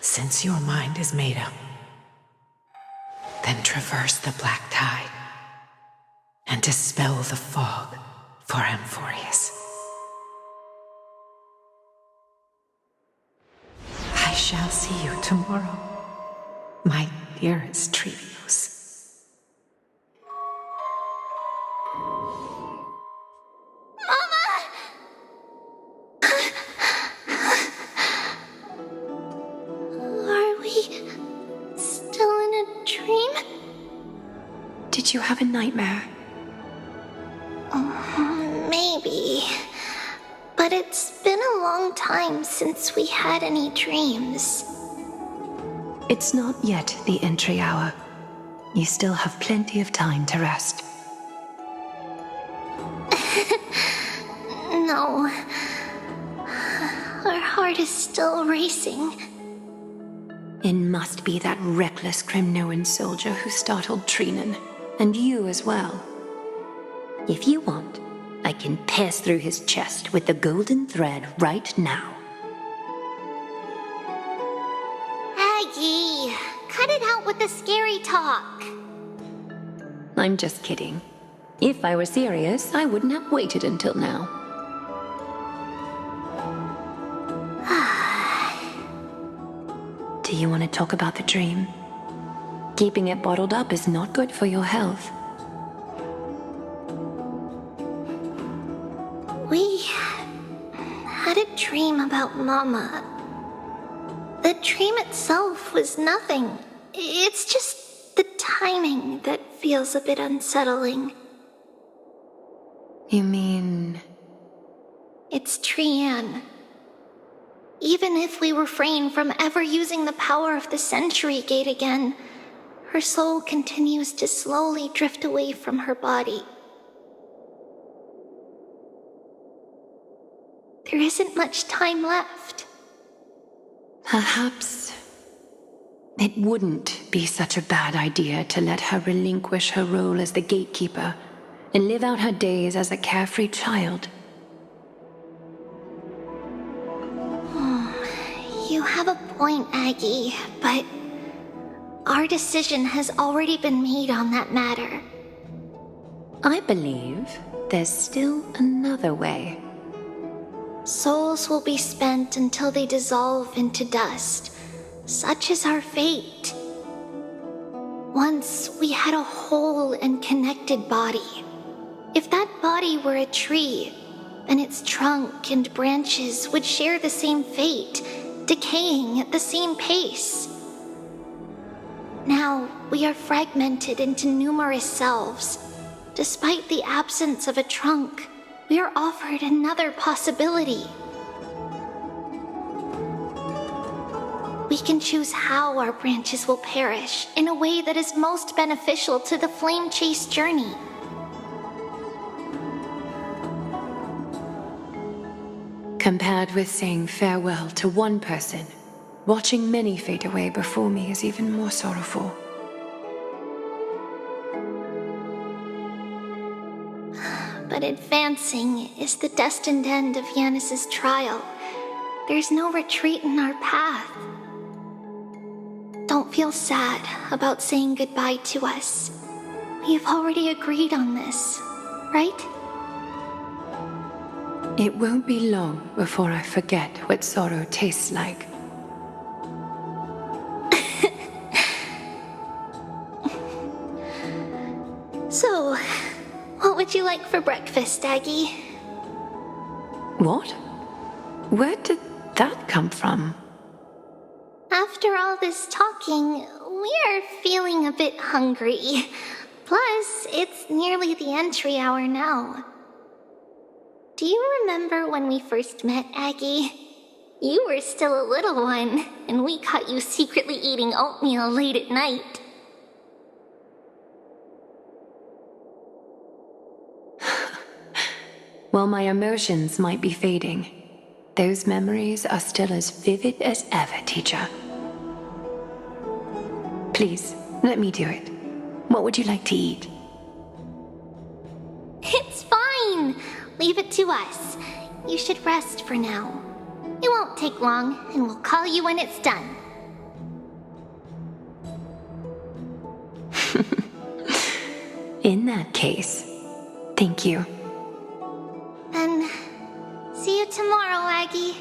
Since your mind is made up, then traverse the black tide and dispel the fog for Amphorius. I shall see you tomorrow, my dearest Trebius. Are we still in a dream? Did you have a nightmare? Maybe. But it's been a long time since we had any dreams. It's not yet the entry hour. You still have plenty of time to rest. No. Our heart is still racing. It must be that reckless Kremnoan soldier who startled Trinan, and you as well. If you want, I can pierce through his chest with the golden thread right now. Aggie, cut it out with the scary talk. I'm just kidding. If I were serious, I wouldn't have waited until now. Do you want to talk about the dream? Keeping it bottled up is not good for your health. We had a dream about Mama. The dream itself was nothing. It's just the timing that feels a bit unsettling. You mean... It's Trian. Even if we refrain from ever using the power of the Century Gate again, her soul continues to slowly drift away from her body. There isn't much time left. Perhaps it wouldn't be such a bad idea to let her relinquish her role as the gatekeeper and live out her days as a carefree child. You have a point, Aggie, but our decision has already been made on that matter. I believe there's still another way. Souls will be spent until they dissolve into dust. Such is our fate. Once we had a whole and connected body. If that body were a tree, then its trunk and branches would share the same fate, decaying at the same pace. Now, we are fragmented into numerous selves. Despite the absence of a trunk, we are offered another possibility. We can choose how our branches will perish in a way that is most beneficial to the Flame Chase journey. Compared with saying farewell to one person, watching many fade away before me is even more sorrowful. But advancing is the destined end of Yanis's trial. There's no retreat in our path. Don't feel sad about saying goodbye to us. We've already agreed on this, right? It won't be long before I forget what sorrow tastes like. So, what would you like for breakfast, Aggie? What? Where did that come from? After all this talking, we are feeling a bit hungry. Plus, it's nearly the entry hour now. Do you remember when we first met, Aggie? You were still a little one, and we caught you secretly eating oatmeal late at night. While my emotions might be fading, those memories are still as vivid as ever, teacher. Please, let me do it. What would you like to eat? It's fine. Leave it to us. You should rest for now. It won't take long, and we'll call you when it's done. In that case, thank you. Then, see you tomorrow, Aggie.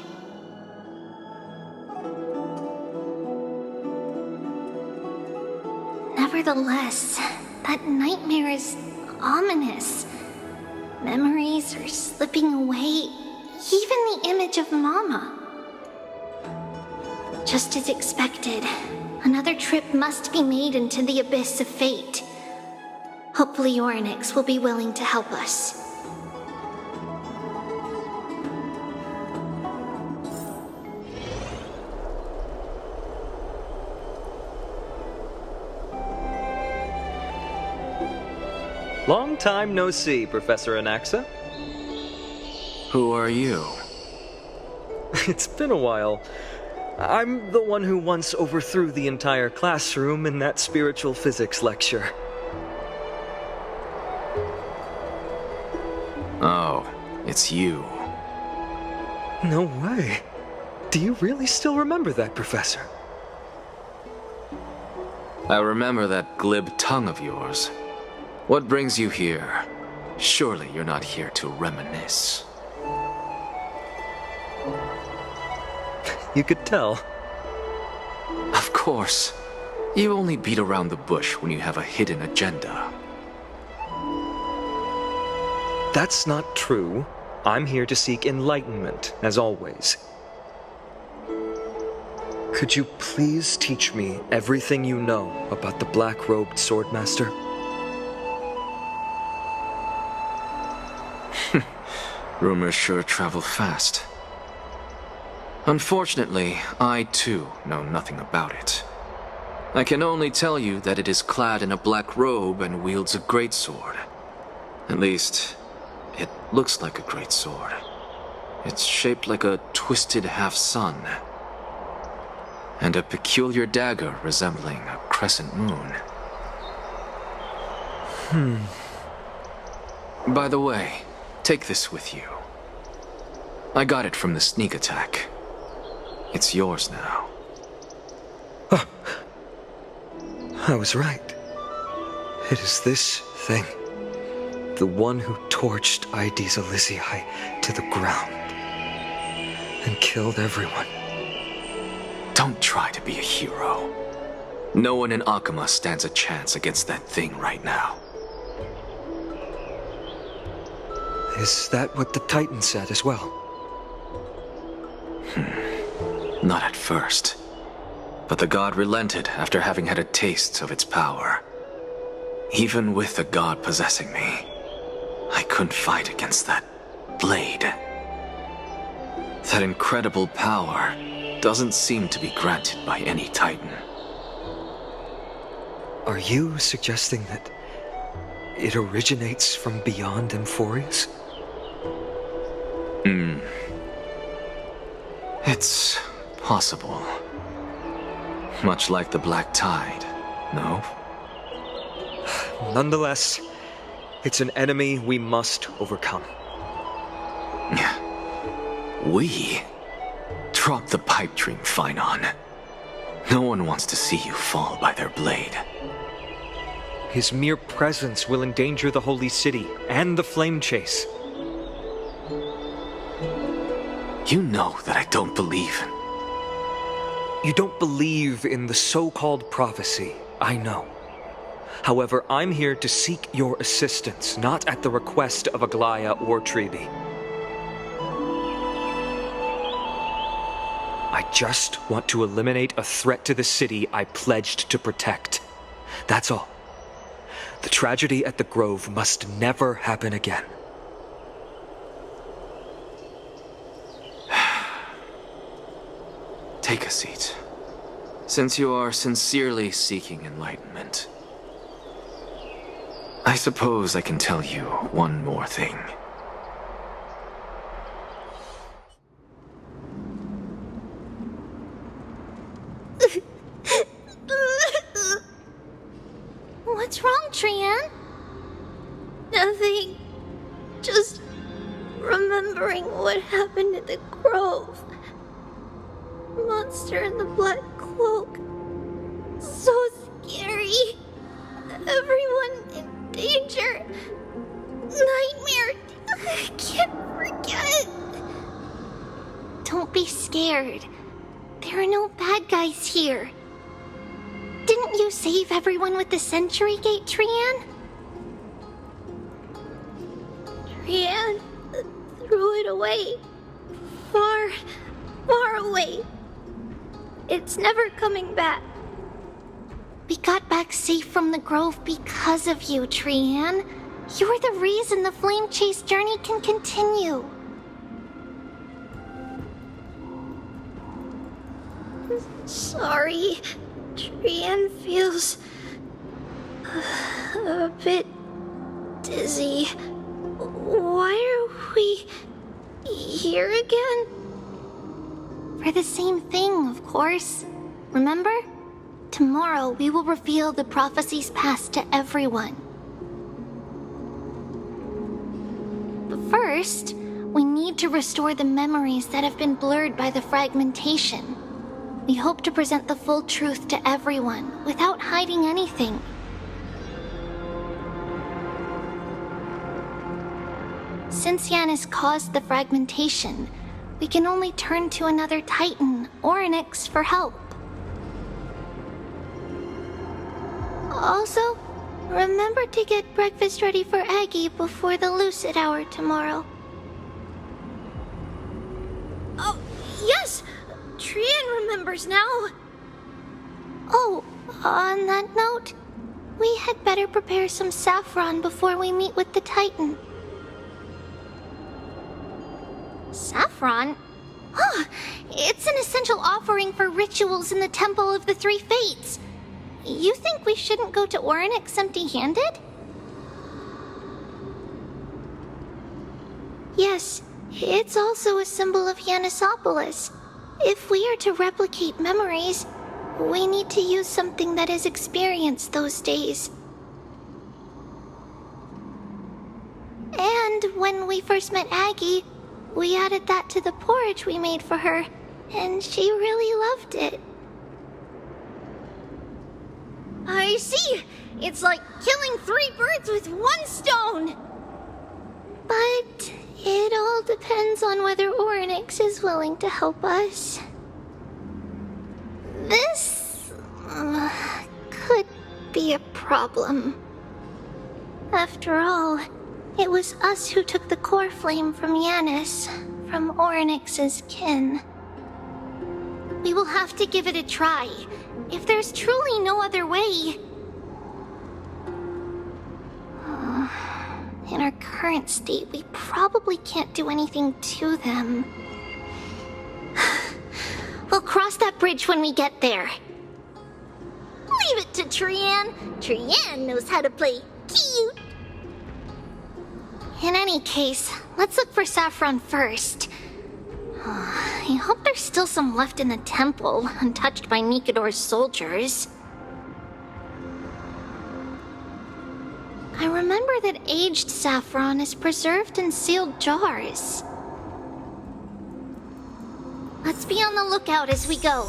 Nevertheless, that nightmare is ominous. Memories are slipping away, even the image of Mama. Just as expected, another trip must be made into the abyss of fate. Hopefully Orynyx will be willing to help us. Long time no see, Professor Anaxa. Who are you? It's been a while. I'm the one who once overthrew the entire classroom in that spiritual physics lecture. Oh, it's you. No way. Do you really still remember that, Professor? I remember that glib tongue of yours. What brings you here? Surely you're not here to reminisce. You could tell. Of course. You only beat around the bush when you have a hidden agenda. That's not true. I'm here to seek enlightenment, as always. Could you please teach me everything you know about the black-robed swordmaster? Rumors sure travel fast. Unfortunately, I too know nothing about it. I can only tell you that it is clad in a black robe and wields a greatsword. At least, it looks like a greatsword. It's shaped like a twisted half-sun, and a peculiar dagger resembling a crescent moon. By the way, take this with you. I got it from the sneak attack. It's yours now. I was right. It is this thing. The one who torched Aedes Elysiae to the ground. And killed everyone. Don't try to be a hero. No one in Akuma stands a chance against that thing right now. Is that what the Titan said as well? Not at first. But the god relented after having had a taste of its power. Even with the god possessing me, I couldn't fight against that blade. That incredible power doesn't seem to be granted by any Titan. Are you suggesting that it originates from beyond Amphorius? It's possible. Much like the Black Tide, no? Nonetheless, it's an enemy we must overcome. We? Drop the pipe dream, Phynon. No one wants to see you fall by their blade. His mere presence will endanger the Holy City and the Flame Chase. You know that I don't believe in... You don't believe in the so-called prophecy, I know. However, I'm here to seek your assistance, not at the request of Aglaya or Treeby. I just want to eliminate a threat to the city I pledged to protect. That's all. The tragedy at the Grove must never happen again. Take a seat. Since you are sincerely seeking enlightenment, I suppose I can tell you one more thing. What's wrong, Trian? Nothing. Just remembering what happened at the Grove. Monster in the black cloak. So scary. Everyone in danger. Nightmare. I can't forget. Don't be scared. There are no bad guys here. Didn't you save everyone with the Century Gate, Trian? Trian threw it away. Far, far away. It's never coming back. We got back safe from the Grove because of you, Trian. You're the reason the Flame Chase journey can continue. Sorry. Trian feels a bit dizzy. Why are we here again? For the same thing, of course. Remember? Tomorrow we will reveal the prophecies past to everyone. But first, we need to restore the memories that have been blurred by the fragmentation. We hope to present the full truth to everyone, without hiding anything. Since Yanis caused the fragmentation, we can only turn to another Titan or an Ix for help. Also, remember to get breakfast ready for Aggie before the Lucid Hour tomorrow. Oh, yes! Trian remembers now. Oh, on that note, we had better prepare some saffron before we meet with the Titan. Saffron? Huh, it's an essential offering for rituals in the Temple of the Three Fates. You think we shouldn't go to Orynyx empty-handed? Yes, it's also a symbol of Yanisopolis. If we are to replicate memories, we need to use something that has experienced those days. And when we first met Aggie, we added that to the porridge we made for her, and she really loved it. I see! It's like killing 3 birds with 1 stone! But it all depends on whether Orynyx is willing to help us. This could be a problem. After all, it was us who took the core flame from Yanis, from Orynyx's kin. We will have to give it a try. If there's truly no other way... In our current state, we probably can't do anything to them. We'll cross that bridge when we get there. Leave it to Trian. Trian knows how to play cute. In any case, let's look for Saffron first. I hope there's still some left in the temple, untouched by Nikador's soldiers. I remember that aged saffron is preserved in sealed jars. Let's be on the lookout as we go.